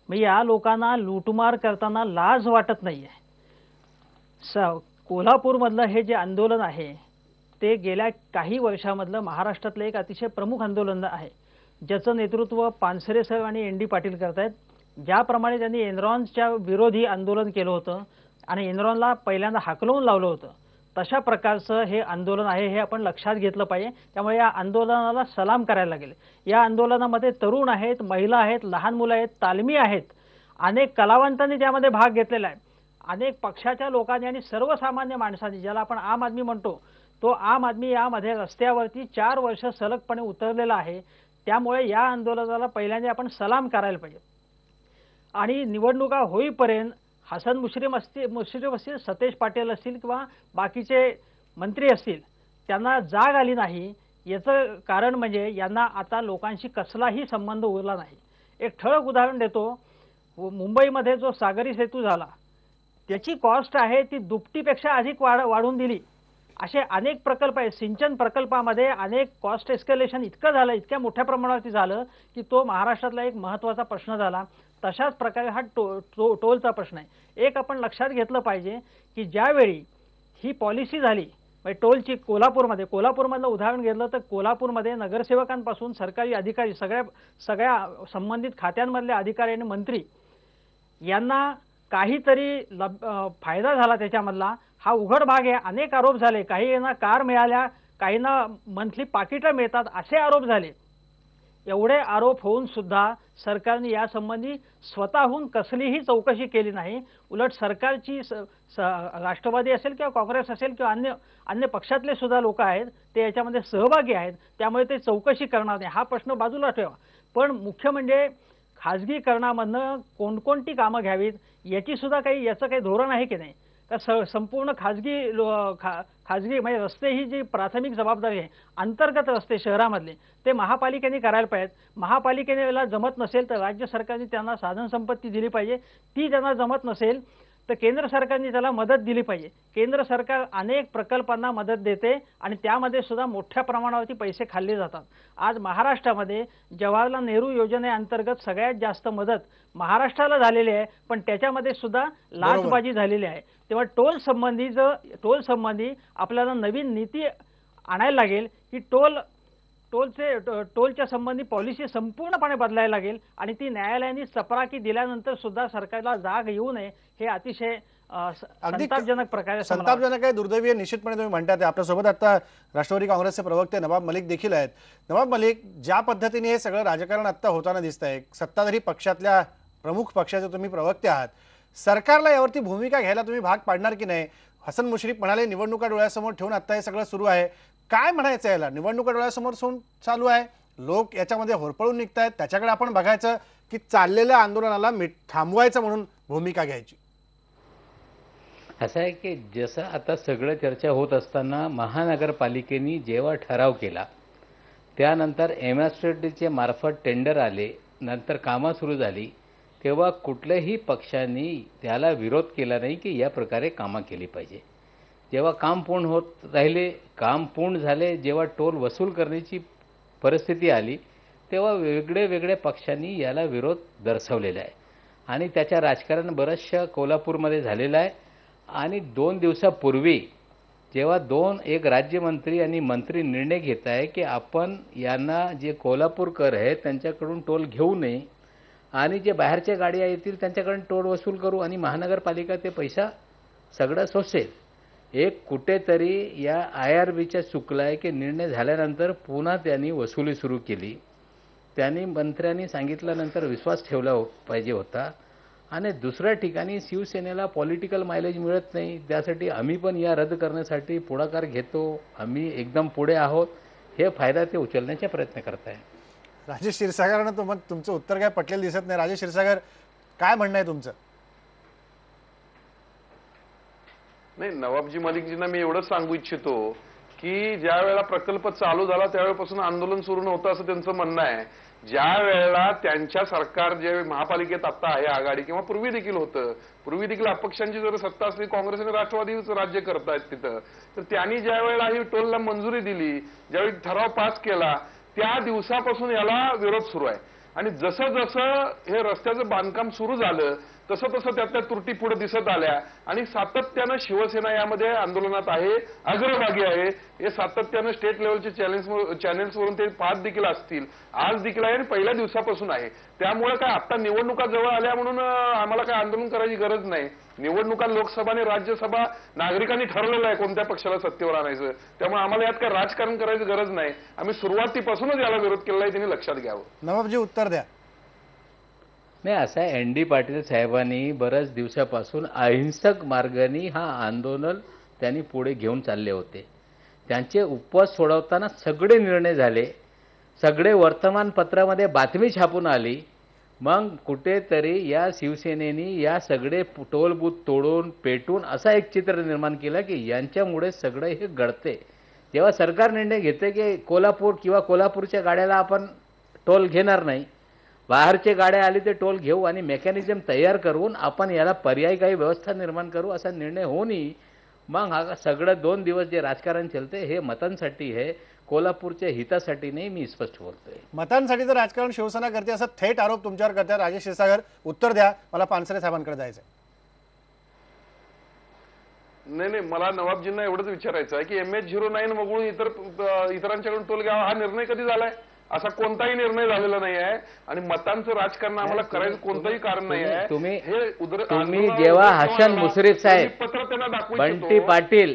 मग या लोकांना लूटमार करताना लाज वाटत नाहीये. कोल्हापूरमधलं हे जे आंदोलन आहे ते गेल्या काही वर्षामधलं महाराष्ट्रातलं एक अतिशय प्रमुख आंदोलन आहे, ज्याचं नेतृत्व पानसरे साहेब आणि ND पाटील करतायत. ज्याप्रमाणे त्यांनी एनरॉनच्या विरोधी आंदोलन केलं होतं आणि एनरॉनला पहिल्यांदा हाकलवून लावलं होतं, तशा प्रकारचं हे आंदोलन आहे हे आपण लक्षात घेतलं पाहिजे. त्यामुळे या आंदोलनाला सलाम करायला लागेल. या आंदोलनामध्ये तरुण आहेत, महिला आहेत, लहान मुलं आहेत, तालमी आहेत, अनेक कलावंतांनी त्यामध्ये भाग घेतलेला आहे. अनेक पक्षाच्या लोकांनी आणि सर्वसामान्य माणसांनी, ज्याला आपण आम आदमी म्हणतो, तो आम आदमी यामध्ये रस्त्यावरती 4 वर्ष सलगपणे उतरलेला आहे. त्यामुळे या आंदोलनाला पहिल्यांदा आपण सलाम करायला पाहिजे. आणि निवडणुका होईपर्यंत हसन मुश्रीफ असतील, सतेज पाटील असतील किंवा बाकीचे मंत्री असतील, त्यांना जाग आली नाही. याचं कारण म्हणजे यांना आता लोकांशी कसलाही संबंध उरला नाही. एक ठळक उदाहरण देतो. मुंबईमध्ये जो सागरी सेतू झाला त्याची कॉस्ट आहे ती दुपटीपेक्षा अधिक वाढवून दिली. असे अनेक प्रकल्प आहेत. सिंचन प्रकल्पामध्ये अनेक कॉस्ट एस्केलेशन इतकं झालं, इतक्या मोठ्या प्रमाणावरती झालं की तो महाराष्ट्रातला एक महत्त्वाचा प्रश्न झाला. तशाच प्रकारे हा टोलचा प्रश्न आहे. एक आपण लक्षात घेतलं पाहिजे की ज्यावेळी ही पॉलिसी झाली म्हणजे टोलची कोल्हापूरमधलं उदाहरण घेतलं तर कोल्हापूरमध्ये नगरसेवकांपासून सरकारी अधिकारी, सगळ्या संबंधित खात्यांमधले अधिकारी आणि मंत्री यांना काहीतरी फायदा झाला त्याच्यामधला हा उघड भाग आहे. अनेक आरोप झाले. काहींना कार मिळाल्या, काहींना मंथली पाकिटं मिळतात, असे आरोप झाले. एवढे आरोप होऊन सुद्धा सरकारने यासंबंधी स्वतःहून कसलीही चौकशी केली नाही. उलट सरकारची राष्ट्रवादी असेल किंवा काँग्रेस असेल किंवा अन्य पक्षातले सुद्धा लोक आहेत ते याच्यामध्ये सहभागी आहेत. त्यामुळे ते चौकशी करणार नाही हा प्रश्न बाजूला ठेवा. पण मुख्य म्हणजे खाजगीकरणामधनं कोणकोणती कामं घ्यावीत याचं काही धोरण आहे की नाही? का संपूर्ण खाजगी म्हणजे रस्ते ही जी प्राथमिक जबाबदारी आहे, अंतर्गत रस्ते शहरामधले ते महापालिकेने करायला पाहिजेत. महापालिकेला जमत नसेल तर राज्य सरकारने त्यांना साधन संपत्ती दिली पाहिजे. ती त्यांना जमत नसेल तर केंद्र सरकारने त्याला मदत दिली पाहिजे. केंद्र सरकार अनेक प्रकल्पांना मदत देते आणि त्यामध्ये सुद्धा मोठ्या प्रमाणावरती पैसे खाल्ले जातात. आज महाराष्ट्रामध्ये जवाहरलाल नेहरू योजनेअंतर्गत सगळ्यात जास्त मदत महाराष्ट्राला झालेली आहे, पण त्याच्यामध्ये सुद्धा लाचबाजी झालेली आहे. तेव्हा टोल संबंधी आपल्याला नवीन नीती आणायला लागेल की टोलच्या संबंधी पॉलिसी संपूर्णपणे बदलायला लागेल आणि ती न्यायालयाने चपराकी दिल्यानंतर सुद्धा सरकारला जाग येऊ नये हे अतिशय अगदी संतापजनक प्रकारे असं मला वाटतं. संतापजनक आहे, दुर्दैवी आहे, निश्चितपणे तुम्ही म्हणतात. आपल्यासोबत आता राष्ट्रवादी काँग्रेसचे प्रवक्ते नवाब मलिक देखील आहेत. नवाब मलिक, ज्या पद्धतीने हे सगळं राजकारण आता होताना दिसतंय, सत्ताधारी पक्षातल्या प्रमुख पक्षाचे तुम्ही प्रवक्ते आहात, सरकारला यावरती भूमिका घ्यायला तुम्ही भाग पाडणार की नाही? हसन मुश्रीफ म्हणाले निवडणुका डोळ्यासमोर ठेवून आता हे सगळं सुरू आहे. काय म्हणायचं याला? निवडणुका डोळ्यासमोर चालू आहे, लोक याच्यामध्ये होरपळून निघतायत, त्याच्याकडे आपण बघायचं की चाललेल्या आंदोलनाला थांबवायचं म्हणून भूमिका घ्यायची? असं आहे की जसं आता सगळं चर्चा होत असताना महानगरपालिकेने जेव्हा ठराव केला, त्यानंतर एमएसटीचे मार्फत टेंडर आले, नंतर कामं सुरू झाली, तेव्हा कुठल्याही पक्षांनी त्याला विरोध केला नाही की या प्रकारे कामं केली पाहिजे. जेव्हा काम पूर्ण होत राहिले, काम पूर्ण झाले, जेव्हा टोल वसूल करण्याची परिस्थिती आली, तेव्हा वेगळ्या पक्षांनी याला विरोध दर्शवलेला आहे आणि त्याच्या राजकारण बरंचशा कोल्हापूरमध्ये झालेलं आहे. आणि 2 दिवसापूर्वी जेव्हा एक राज्यमंत्री आणि मंत्री निर्णय घेत आहे की आपण यांना जे कोल्हापूरकर आहेत त्यांच्याकडून टोल घेऊ नये आणि जे बाहेरच्या गाड्या येतील त्यांच्याकडून टोल वसूल करू आणि महानगरपालिका ते पैसा सगळं सोसेल. एक कुठेतरी या IRBच्या चुकलं आहे की निर्णय झाल्यानंतर पुन्हा त्यांनी वसुली सुरू केली. त्यांनी मंत्र्यांनी सांगितल्यानंतर विश्वास ठेवला पाहिजे होता. आणि दुसऱ्या ठिकाणी शिवसेनेला पॉलिटिकल मायलेज मिळत नाही, त्यासाठी आम्ही पण या रद्द करण्यासाठी पुढाकार घेतो, आम्ही एकदम पुढे आहोत, हे फायदा ते उचलण्याचा प्रयत्न करत आहे. राजेश क्षीरसागरांना तुमचं उत्तर काय पटलेलं दिसत नाही. राजेश क्षीरसागर, काय म्हणणं आहे तुमचं? नाही, नवाबजी मलिकजींना मी एवढंच सांगू इच्छितो की ज्या वेळेला प्रकल्प चालू झाला त्यावेळेपासून आंदोलन सुरू नव्हतं असं त्यांचं म्हणणं आहे. ज्या वेळेला त्यांच्या सरकार जे महापालिकेत आता आहे आघाडी किंवा पूर्वी देखील होतं, पूर्वी देखील अपक्षांची जर सत्ता असली, काँग्रेस आणि राष्ट्रवादीच राज्य करतायत तिथं, तर त्यांनी ज्या वेळेला ही टोलला मंजुरी दिली, ज्यावेळी ठराव पास केला, त्या दिवसापासून याला विरोध सुरू आहे. आणि जसं जसं हे रस्त्याचं बांधकाम सुरू झालं तसं तसं त्यातल्या त्रुटी पुढे दिसत आल्या आणि सातत्यानं शिवसेना यामध्ये आंदोलनात आहे, अग्रभागी आहे. हे सातत्यानं स्टेट लेवलचे चॅनेल्सवरून ते पाहत देखील असतील, आज देखील आहे आणि पहिल्या दिवसापासून आहे. त्यामुळे काय आता निवडणुका जवळ आल्या म्हणून आम्हाला काय आंदोलन करायची गरज नाही. निवडणुका लोकसभा आणि राज्यसभा नागरिकांनी ठरवलेलं आहे कोणत्या पक्षाला सत्तेवर आणायचं, त्यामुळे आम्हाला यात काय राजकारण करायची गरज नाही. आम्ही सुरुवातीपासूनच याला विरोध केलेला आहे, त्यांनी लक्षात घ्यावं. नवाबजी, उत्तर द्या. नाही, असं आहे, ND पाटील साहेबांनी बऱ्याच दिवसापासून अहिंसक मार्गाने हा आंदोलन त्यांनी पुढे घेऊन चालले होते. त्यांचे उपवास सोडवताना सगळे निर्णय झाले, सगळे वर्तमानपत्रामध्ये बातमी छापून आली. मग कुठेतरी या शिवसेनेने या सगळे टोल बूथ तोडून पेटून असा एक चित्र निर्माण केलं की यांच्यामुळे सगळं हे घडते. जेव्हा सरकार निर्णय घेते की कोल्हापूर किंवा कोल्हापूरच्या गाड्याला आपण टोल घेणार नाही, बाहेरचे गाड्या आली ते टोल घेऊ आणि मेकॅनिझम तयार करून आपण याला पर्यायी काही व्यवस्था निर्माण करू असा निर्णय होऊनही मग हा सगळं 2 दिवस जे राजकारण चलते हे मतांसाठी आहे, कोल्हापूरच्या हितासाठी नाही. मी स्पष्ट बोलतोय, मतांसाठी तर राजकारण शिवसेना करते असा थेट आरोप तुमच्यावर करतात. राजेश क्षीरसागर, उत्तर द्या. मला पानसरे साहेबांकडे जायचंय. नाही, मला नवाबजींना एवढंच विचारायचं आहे की MH09 वगळून इतरांच्याकडून टोल घ्यावा हा निर्णय कधी झालाय? असा कोणताही निर्णय झालेला नाही आहे आणि मतांचं राजकारण आम्हाला करायचं कोणतंही कारण नाही आहे. तुम्ही जेव्हा हसन मुश्रीफ साहेब, पत्र त्यांना दाखवू बंटी पाटील,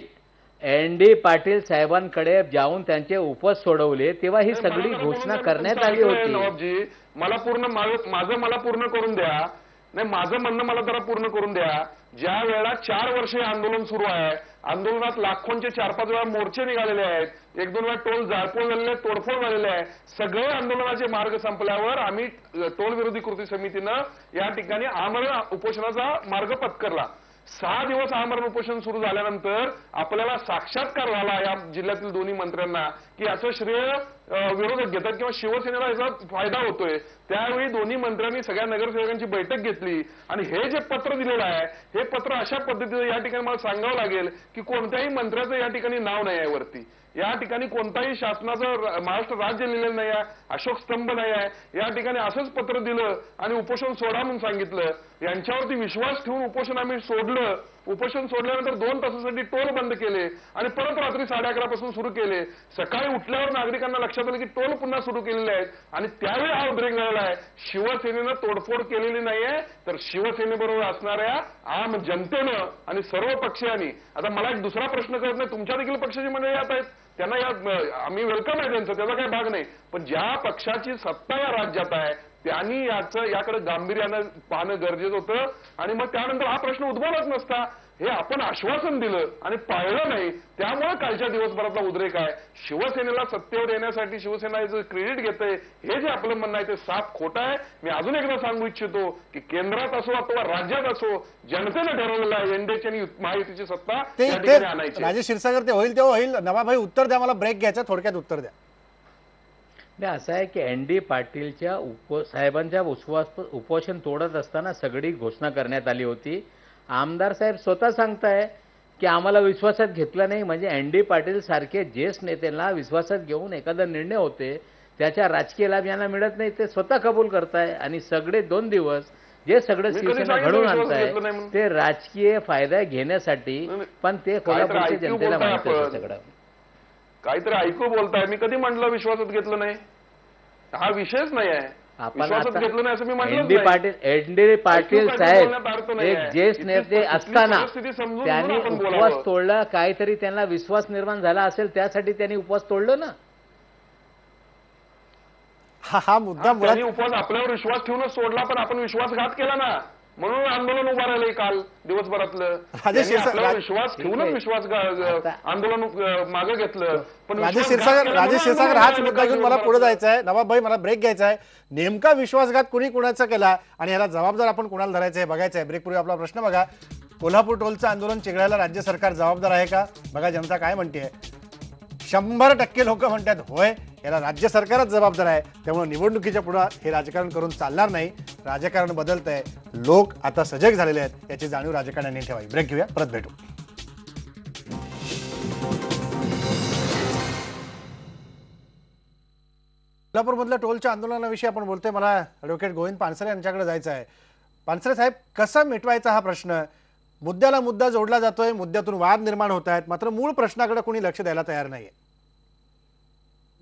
ND पाटील साहेबांकडे जाऊन त्यांचे उपवास सोडवले तेव्हा ही सगळी घोषणा करण्यात आली होती. नवाबजी, मला पूर्ण करून द्या. नाही, माझं म्हणणं मला जरा पूर्ण करून द्या. ज्या वेळेला 4 वर्षे आंदोलन सुरू आहे, आंदोलनात लाखोंचे 4-5 वेळा मोर्चे निघालेले आहेत, 1-2 वेळा टोल जाळपोळ झालेले, तोडफोड झालेले आहे. सगळे आंदोलनाचे मार्ग संपल्यावर आम्ही टोल विरोधी कृती समितीनं या ठिकाणी आमरण उपोषणाचा मार्ग पत्करला. 6 दिवस आमरण उपोषण सुरू झाल्यानंतर आपल्याला साक्षात्कार झाला या जिल्ह्यातील दोन्ही मंत्र्यांना की याचं श्रेय विरोधक घेतात किंवा शिवसेनेला याचा फायदा होतोय. त्यावेळी दोन्ही मंत्र्यांनी सगळ्या नगरसेवकांची बैठक घेतली आणि हे जे पत्र दिलेलं आहे हे पत्र अशा पद्धतीचं या ठिकाणी मला सांगावं लागेल की कोणत्याही मंत्र्याचं या ठिकाणी नाव नाही आहे वरती. या ठिकाणी कोणताही शासनाचं महाराष्ट्र राज्य लिहिलेलं नाही आहे, अशोक स्तंभ नाही आहे. या ठिकाणी असंच पत्र दिलं आणि उपोषण सोडा म्हणून सांगितलं. यांच्यावरती विश्वास ठेवून उपोषण आम्ही सोडलं उपोषण सोडल्यानंतर 2 तासासाठी टोल बंद केले आणि परत रात्री 11:30 पासून सुरू केले. सकाळी उठल्यावर नागरिकांना लक्षात आलं की टोल पुन्हा सुरू केलेले आहेत आणि त्यावेळी हा उद्रेक झालेला आहे. शिवसेनेनं तोडफोड केलेली नाहीये, तर शिवसेनेबरोबर असणाऱ्या आम जनतेनं आणि सर्व पक्षीयांनी. आता मला एक दुसरा प्रश्न करत नाही, तुमच्या देखील पक्षाची मंडळी यात आहेत, त्यांना आम्ही वेलकम आहे त्यांचं, त्याचा काही भाग नाही. पण ज्या पक्षाची सत्ता या राज्यात आहे त्यांनी याकडे गांभीर्यानं पाहणं गरजेचं होतं आणि मग त्यानंतर हा प्रश्न उद्भवलाच नसता. हे आपण आश्वासन दिलं आणि पाळलं नाही, त्यामुळे कालच्या दिवसभरातला उद्रेक आहे. शिवसेनेला सत्तेवर येण्यासाठी शिवसेना जे क्रेडिट घेते, हे जे आपलं म्हणणं आहे ते साफ खोटं आहे. मी अजून एकदा सांगू इच्छितो की केंद्रात असो अथवा राज्यात असो, जनतेने ठरवलेलं आहे एनडीएची आणि महायुतीची सत्ता त्या ठिकाणी आणायची. राजेश क्षीरसागर, ते होईल तेव्हा होईल. नवाभाई उत्तर द्या, मला ब्रेक घ्यायचा, थोडक्यात उत्तर द्या. असं आहे की एन.डी. पाटीलच्या साहेबांच्या उपोषण तोडत असताना सगळी घोषणा करण्यात आली होती. आमदार साहेब स्वतः सांगताय की आम्हाला विश्वासात घेतलं नाही, म्हणजे एन.डी. पाटील सारखे ज्येष्ठ नेत्यांना विश्वासात घेऊन एखादा निर्णय होते त्याच्या राजकीय लाभ यांना मिळत नाही, ते स्वतः कबूल करताय. आणि सगळे 2 दिवस जे सगळं शिवसेना घडवून आणताय ते राजकीय फायदा घेण्यासाठी, पण ते कोल्हापूरच्या जनतेला माहिती आहे सगळं. काहीतरी ऐकू बोलताय. मी कधी म्हटलं विश्वासात घेतलं नाही? हा विषयच नाही आहे. विश्वासात घेतलं नाही असं मी म्हटलं नाही. एन.डी. पाटील साहेब एक ज्येष्ठ नेते असताना त्यांनी उपवास तोडला, काहीतरी त्यांना विश्वास निर्माण झाला असेल त्यासाठी त्यांनी उपवास तोडलं ना. हा मुद्दा त्यांनी उपवास आपल्यावर विश्वास ठेवूनच सोडला, पण आपण विश्वासघात केला ना, म्हणून आंदोलन उभा राहिलंय काल दिवसभरातलं. विश्वास ठेवूनच आंदोलन मागे घेतलं. पण राजेश क्षीरसागर हाच मुद्दा घेऊन मला पुढे जायचा आहे. नवाबभाई, मला ब्रेक घ्यायचा आहे. नेमका विश्वासघात कुणी कुणाचा केला आणि याला जबाबदार आपण कुणाला धरायचं आहे बघायचं आहे. ब्रेकपूर्वी आपला प्रश्न बघा, कोल्हापूर टोलचं आंदोलन चिघळायला राज्य सरकार जबाबदार आहे का? बघा जनता काय म्हणते. 100% लोक म्हणतात होय, याला राज्य सरकारच जबाबदार आहे. त्यामुळे निवडणुकीच्या पुढे हे राजकारण करून चालणार नाही. राजकारण बदलतंय, लोक आता सजग झालेले आहेत, याची जाणीव राजकारण्यांनी ठेवावी. ब्रेक घेऊया, परत भेटू. कोल्हापूरमधल्या टोलच्या आंदोलनाविषयी आपण बोलतोय. मला ॲडव्होकेट गोविंद पानसरे यांच्याकडे जायचं आहे. पानसरे साहेब, कसा मिटवायचा हा प्रश्न? मुद्द्याला मुद्दा जोडला जातोय, मुद्द्यातून वाद निर्माण होत आहेत, मात्र मूळ प्रश्नाकडे कोणी लक्ष द्यायला तयार नाहीये.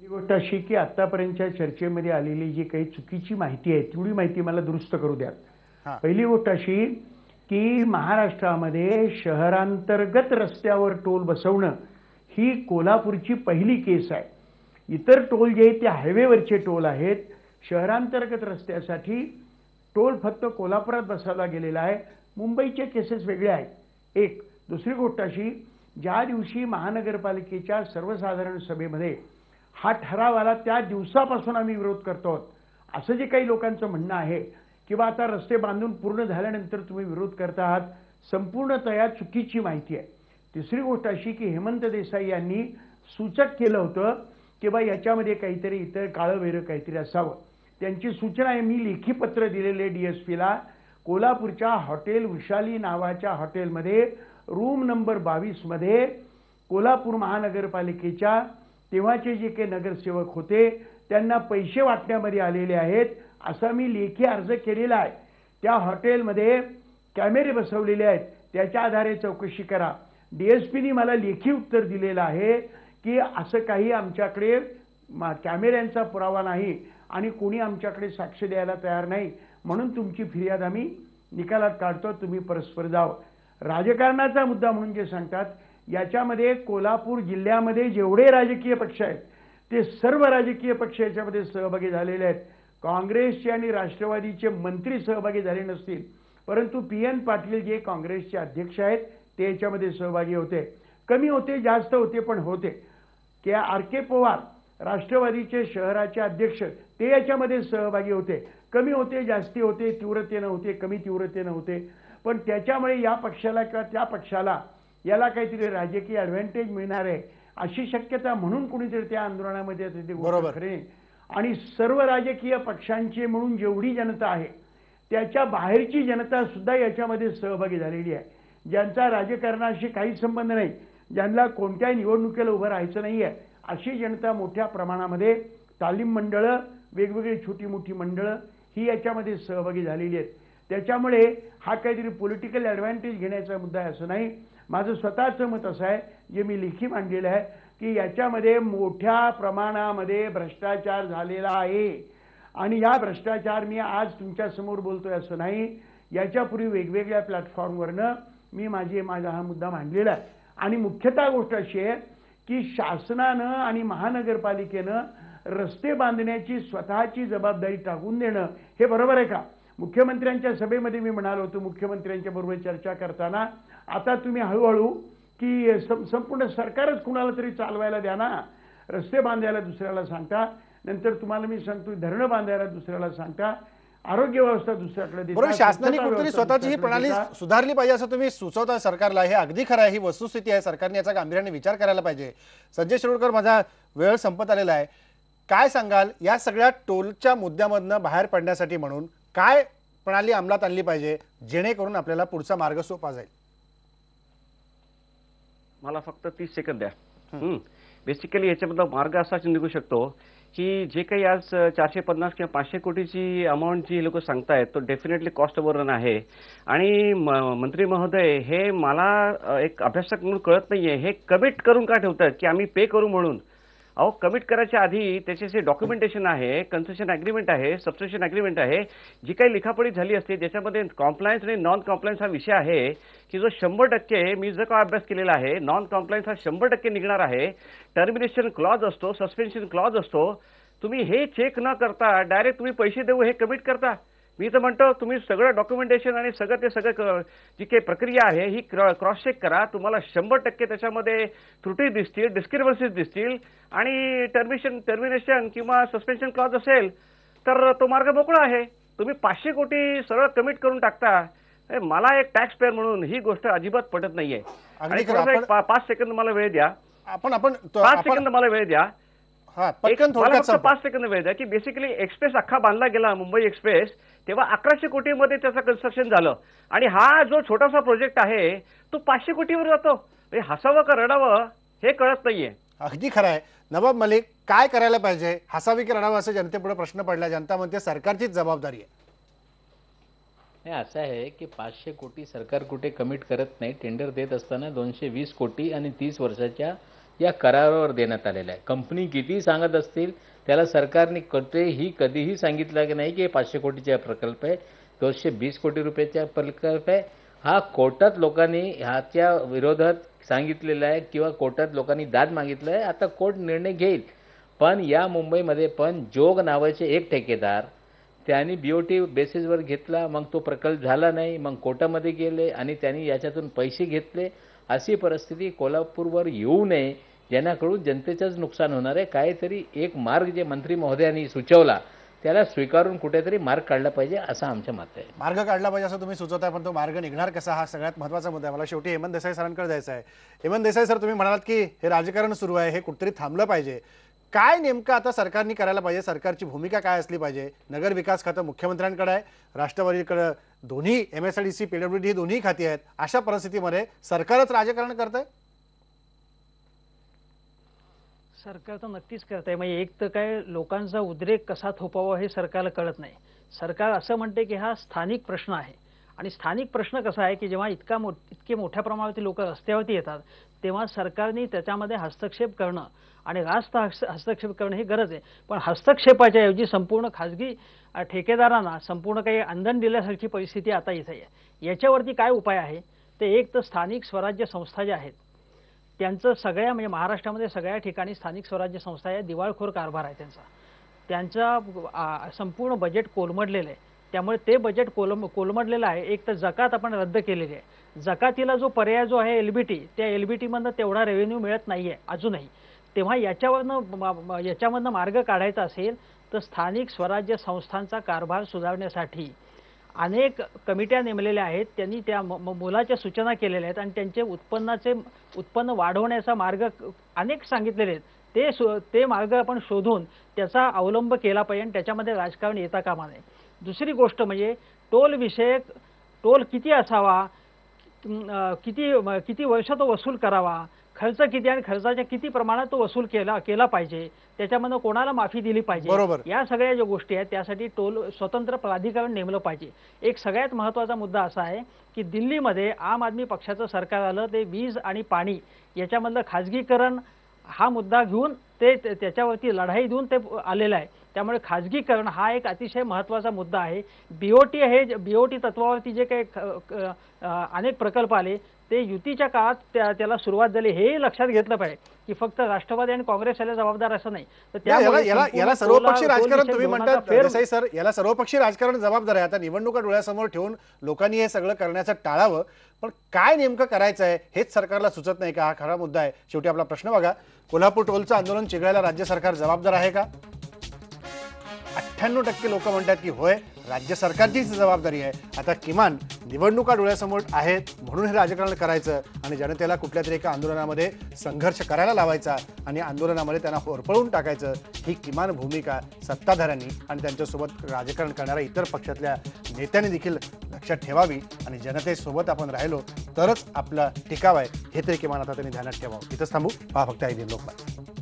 ही गोष्ट अशी की आतापर्यंतच्या चर्चेमध्ये आलेली जी काही चुकीची माहिती आहे तेवढी माहिती मला दुरुस्त करू द्या. पहिली गोष्ट अशी की महाराष्ट्रामध्ये शहरांतर्गत रस्त्यावर टोल बसवणं ही कोल्हापूरची पहिली केस आहे. इतर टोल जे आहेत ते हायवेवरचे टोल आहेत. शहरांतर्गत रस्त्यासाठी टोल फक्त कोल्हापुरात बसवला गेलेला आहे. मुंबईचे केसेस वेगळे आहेत. एक. दुसरी गोष्ट अशी, ज्या दिवशी महानगरपालिकेच्या सर्वसाधारण सभेमध्ये हा ठराव आला त्या दिवसापासून आम्ही विरोध करतो आहोत. असं जे काही लोकांचं म्हणणं आहे किंवा आता रस्ते बांधून पूर्ण झाल्यानंतर तुम्ही विरोध करता आहात, संपूर्णतया चुकीची माहिती आहे. तिसरी गोष्ट अशी की हेमंत देसाई यांनी सूचक केलं होतं की बा याच्यामध्ये काहीतरी इतर काळं वेरं काहीतरी असावं. त्यांची सूचना आहे. मी लेखी पत्र दिलेले DSPला. कोल्हापूरच्या हॉटेल वृषाली नावाच्या हॉटेलमध्ये रूम नंबर 22 मध्ये कोल्हापूर महानगरपालिकेच्या तेव्हाचे जे काही नगरसेवक होते त्यांना पैसे वाटण्यामध्ये आलेले आहेत असा मी लेखी अर्ज केलेला आहे. त्या हॉटेलमध्ये कॅमेरे बसवलेले आहेत, त्याच्या आधारे चौकशी करा. DSPनी मला लेखी उत्तर दिलेलं आहे की असं काही आमच्याकडे कॅमेऱ्यांचा पुरावा नाही आणि कोणी आमच्याकडे साक्ष द्यायला तयार नाही, म्हणून तुमची फिर्याद आम्ही निकालात काढतो, तुम्ही परस्पर जावं. राजकारणाचा मुद्दा म्हणून जे सांगतात, याच्यामध्ये कोल्हापूर जिल्ह्यामध्ये जेवढे राजकीय पक्ष आहेत ते सर्व राजकीय पक्ष याच्यामध्ये सहभागी झालेले आहेत. काँग्रेसचे आणि राष्ट्रवादीचे मंत्री सहभागी झाले नसतील, परंतु PN पाटील जे काँग्रेसचे अध्यक्ष आहेत ते याच्यामध्ये सहभागी होते. कमी होते, जास्त होते, पण होते. की RK पवार राष्ट्रवादीचे शहराचे अध्यक्ष ते याच्यामध्ये सहभागी होते. कमी होते, जास्ती होते, तीव्रतेनं होते, कमी तीव्रतेनं होते, पण त्याच्यामुळे या पक्षाला किंवा त्या पक्षाला याला काहीतरी राजकीय ॲडव्हान्टेज मिळणार आहे अशी शक्यता म्हणून कुणीतरी त्या आंदोलनामध्ये खरे. आणि सर्व राजकीय पक्षांची म्हणून जेवढी जनता आहे त्याच्या बाहेरची जनता सुद्धा याच्यामध्ये सहभागी झालेली आहे. ज्यांचा राजकारणाशी काही संबंध नाही, ज्यांना कोणत्याही निवडणुकीला उभं राहायचं नाही आहे, अशी जनता मोठ्या प्रमाणामध्ये, तालीम मंडळं, वेगवेगळी छोटी मोठी मंडळं ही याच्यामध्ये सहभागी झालेली आहेत. त्याच्यामुळे हा काहीतरी पॉलिटिकल ॲडव्हान्टेज घेण्याचा मुद्दा आहे असं नाही. माझं स्वतःचं मत असं आहे, जे मी लेखी मांडलेलं आहे, की याच्यामध्ये मोठ्या प्रमाणामध्ये भ्रष्टाचार झालेला आहे. आणि या भ्रष्टाचार मी आज तुमच्यासमोर बोलतोय असं नाही, याच्यापूर्वी वेगवेगळ्या प्लॅटफॉर्मवरनं मी माझा हा मुद्दा मांडलेला आहे. आणि मुख्यतः गोष्ट अशी आहे की शासनानं आणि महानगरपालिकेनं रस्ते बांधण्याची स्वतःची जबाबदारी टाकून देणं हे बरोबर आहे का? मुख्यमंत्र्यांच्या सभेमध्ये मी म्हणालो होतो, मुख्यमंत्र्यांच्या बरोबर चर्चा करताना, आता तुम्ही हळूहळू की संपूर्ण सरकारच कुणाला तरी चालवायला द्या ना. रस्ते बांधायला दुसऱ्याला सांगता, नंतर तुम्हाला मी सांगतो धरणं बांधायला दुसऱ्याला सांगता, आरोग्य व्यवस्था दुसऱ्याकडे देता. बरोबर, शासनाने कुठेतरी स्वतःची ही प्रणाली सुधारली पाहिजे असं तुम्ही सुचवता सरकारला. हे अगदी खरं आहे, ही वस्तुस्थिती आहे. सरकारने याचा गांभीर्याने विचार करायला पाहिजे. संजय शिरोडकर, माझा वेळ संपत आलेला आहे. काय सांगाल या सगळ्या टोलच्या मुद्द्यामधनं बाहेर पडण्यासाठी म्हणून काय प्रणाली अंमलात आणली पाहिजे जेणेकरून आपल्याला पुढचा मार्ग सोपा जाईल? मला फक्त 30 सेकंद द्या. बेसिकली याच्याबद्दल मार्ग असाच निघू शकतो की जे काही आज 450 किंवा 500 कोटीची अमाऊंट जी लोक सांगतायत तो डेफिनेटली कॉस्ट ओव्हररन आहे. आणि मंत्री महोदय, हे मला एक अभ्यासक म्हणून कळत नाहीये, हे कमिट करून का ठेवतात की आम्ही पे करू म्हणून? अहो, कमिट करायच्या आधी त्याचे डॉक्युमेंटेशन आहे, कन्सेशन अग्रीमेंट आहे, सबस्क्रिप्शन अग्रीमेंट आहे, जी काही लिखापडी झाली असते ज्याच्यामध्ये कॉम्प्लायन्स आणि नॉन कॉम्प्लायन्स हा विषय आहे की जो 100% मी जो का अभ्यास केलेला आहे, नॉन कॉम्प्लायन्स हा 100% निघणार आहे. टर्मिनेशन क्लॉज असतो, सस्पेन्शन क्लॉज असतो. तुम्ही हे चेक न करता डायरेक्ट तुम्ही पैसे देऊ हे कमिट करता. मी तर म्हणतो तुम्ही सगळं डॉक्युमेंटेशन आणि सगळं जी काही प्रक्रिया आहे ही क्रॉस चेक करा. तुम्हाला 100% त्याच्यामध्ये त्रुटी दिसतील, डिस्क्रिपन्सीज दिसतील आणि टर्मिनेशन किंवा सस्पेन्शन क्लॉज असेल तर तो मार्ग मोकळा आहे. तुम्ही 500 कोटी सरळ कमिट करून टाकता. मला एक टॅक्स पेअर म्हणून ही गोष्ट अजिबात पटत नाहीये. आणि 5 सेकंद मला वेळ द्या. 5 सेकंद मला वेळ द्या. मला फक्त 5 सेकंद वेळ द्या की बेसिकली एक्सप्रेस अख्खा बांधला गेला, मुंबई एक्सप्रेस, तेव्हा 1100 कोटीमध्ये त्याचं कन्स्ट्रक्शन झालं. आणि हा जो छोटासा प्रोजेक्ट आहे तो 500 कोटीवर जातो. हसावं का रडावं हे कळत नाहीये. अगदी खरं आहे. नवाब मलिक, काय करायला पाहिजे? हसावी की रडावं असं जनतेपुढे प्रश्न पडला. जनता म्हणते सरकारचीच जबाबदारी आहे. असं आहे की 500 कोटी सरकार कुठे कमिट करत नाही. टेंडर देत असताना 220 कोटी आणि 30 वर्षाच्या या करारावर देण्यात आलेला आहे. कंपनी किती सांगत असतील त्याला सरकारने कधीही सांगितलं की नाही की 500 कोटीचा प्रकल्प आहे, 220 कोटी रुपयाचा प्रकल्प आहे. हा कोर्टात लोकांनी ह्याच्या विरोधात सांगितलेला आहे किंवा कोर्टात लोकांनी दाद मागितलं आहे. आता कोर्ट निर्णय घेईल. पण या मुंबईमध्ये पण जोग नावाचे एक ठेकेदार त्यांनी BOT बेसिसवर घेतला, मग तो प्रकल्प झाला नाही, मग कोर्टामध्ये गेले आणि त्यांनी याच्यातून पैसे घेतले. अशी परिस्थिती कोल्हापूरवर येऊ नये, ज्यांच्याकडून जनतेचंच नुकसान होणार आहे. काहीतरी एक मार्ग जे मंत्री महोदयांनी सुचवला त्याला स्वीकारून कुठेतरी मार्ग काढला पाहिजे असं आमचं मत आहे. मार्ग काढला पाहिजे असं तुम्ही सुचवताय, पण तो मार्ग निघणार कसा हा सगळ्यात महत्त्वाचा मुद्दा आहे. मला शेवटी हेमंत देसाई सरांकडे जायचं आहे. हेमंत देसाई सर, तुम्ही म्हणालात की हे राजकारण सुरू आहे, हे कुठेतरी थांबलं पाहिजे. काय नेमकं आता सरकारने करायला पाहिजे? सरकारची भूमिका काय असली पाहिजे? नगर विकास खातं मुख्यमंत्र्यांकडे आहे, राष्ट्रवादीकडे दोन्ही MSIDC PWD ही दोन्ही खाती आहेत. अशा परिस्थितीमध्ये सरकारच राजकारण करतंय? सरकार तर नक्कीच करत आहे. म्हणजे एक तर काय, लोकांचा उद्रेक कसा थोपावा हे सरकारला कळत नाही. सरकार असं म्हणते की हा स्थानिक प्रश्न आहे. आणि स्थानिक प्रश्न कसा आहे की जेव्हा इतके मोठ्या प्रमाणावरती लोक रस्त्यावरती येतात तेव्हा सरकारने त्याच्यामध्ये हस्तक्षेप करणं आणि रास्त हस्तक्षेप करणं ही गरज आहे. पण हस्तक्षेपाच्या ऐवजी संपूर्ण खाजगी ठेकेदारांना संपूर्ण काही अंधण दिल्यासारखी परिस्थिती आता इथे आहे. याच्यावरती काय उपाय आहे? ते एक तर स्थानिक स्वराज्य संस्था ज्या आहेत त्यांचं सगळ्या म्हणजे महाराष्ट्रामध्ये सगळ्या ठिकाणी स्थानिक स्वराज्य संस्था आहे, दिवाळखोर कारभार आहे त्यांचा संपूर्ण बजेट कोलमडलेलं आहे. त्यामुळे ते बजेट कोलमडलेलं आहे. एक तर जकात आपण रद्द केलेली आहे. जकातीला जो पर्याय जो आहे LBT, त्या LBTमधनं तेवढा रेव्हेन्यू मिळत नाहीये अजूनही. तेव्हा याच्यामधनं मार्ग काढायचा असेल तर स्थानिक स्वराज्य संस्थांचा कारभार सुधारण्यासाठी अनेक कमिट्या नेमलेल्या आहेत. त्यांनी त्या मोलाच्या सूचना केलेल्या आहेत आणि त्यांचे उत्पन्न वाढवण्याचा मार्ग अनेक सांगितलेले आहेत. ते मार्ग आपण शोधून त्याचा अवलंब केला पाहिजे आणि त्याच्यामध्ये राजकारण येता कामा नये. दुसरी गोष्ट म्हणजे टोल किती असावा, किती वर्ष तो वसूल करावा, खर्च किती आणि खर्चाच्या किती प्रमाणात तो वसूल केला पाहिजे, त्याच्यामधनं कोणाला माफी दिली पाहिजे, बरोबर. या सगळ्या ज्या गोष्टी आहेत त्यासाठी टोल स्वतंत्र प्राधिकरण नेमलं पाहिजे. एक सगळ्यात महत्त्वाचा मुद्दा असा आहे की दिल्लीमध्ये आम आदमी पक्षाचं सरकार आलं, ते वीज आणि पाणी याच्यामधलं खाजगीकरण हा मुद्दा घेऊन ते त्याच्यावरती लढाई देऊन ते आलेलं आहे. त्यामुळे खाजगीकरण हा एक अतिशय महत्त्वाचा मुद्दा आहे. बीओटी तत्वावरती जे काही अनेक प्रकल्प आले ते युतीच्या काळात त्याला सुरुवात झाली, हे लक्षात घेतलं पाहिजे की फक्त राष्ट्रवादी आणि काँग्रेस याला जबाबदार असं नाही. तर याला सर्वपक्षीय राजकारण तुम्ही म्हणतात फेर देसाई सर, याला सर्वपक्षीय राजकारण जबाबदार आहे. आता निवडणुका डोळ्यासमोर ठेवून लोकांनी हे सगळं करण्याचं टाळावं, पण काय नेमकं करायचं आहे हेच सरकारला सुचत नाही का? हा खरा मुद्दा आहे. शेवटी आपला प्रश्न बघा, कोल्हापूर टोलचं आंदोलन चिघळायला राज्य सरकार जबाबदार आहे का? 98% लोक म्हणतात की होय, राज्य सरकारचीच जबाबदारी आहे. आता किमान निवडणुका डोळ्यासमोर आहेत म्हणून हे राजकारण करायचं आणि जनतेला कुठल्या तरी एका आंदोलनामध्ये संघर्ष करायला लावायचा आणि आंदोलनामध्ये त्यांना होरपळून टाकायचं, ही किमान भूमिका सत्ताधाऱ्यांनी आणि त्यांच्यासोबत राजकारण करणाऱ्या इतर पक्षातल्या नेत्यांनी देखील लक्षात ठेवावी. आणि जनतेसोबत आपण राहिलो तरच आपला टिकाव आहे हे तरी किमान आता त्यांनी ध्यानात ठेवावं. इथंच थांबू. पहा फक्त 1 दिन लोकमत.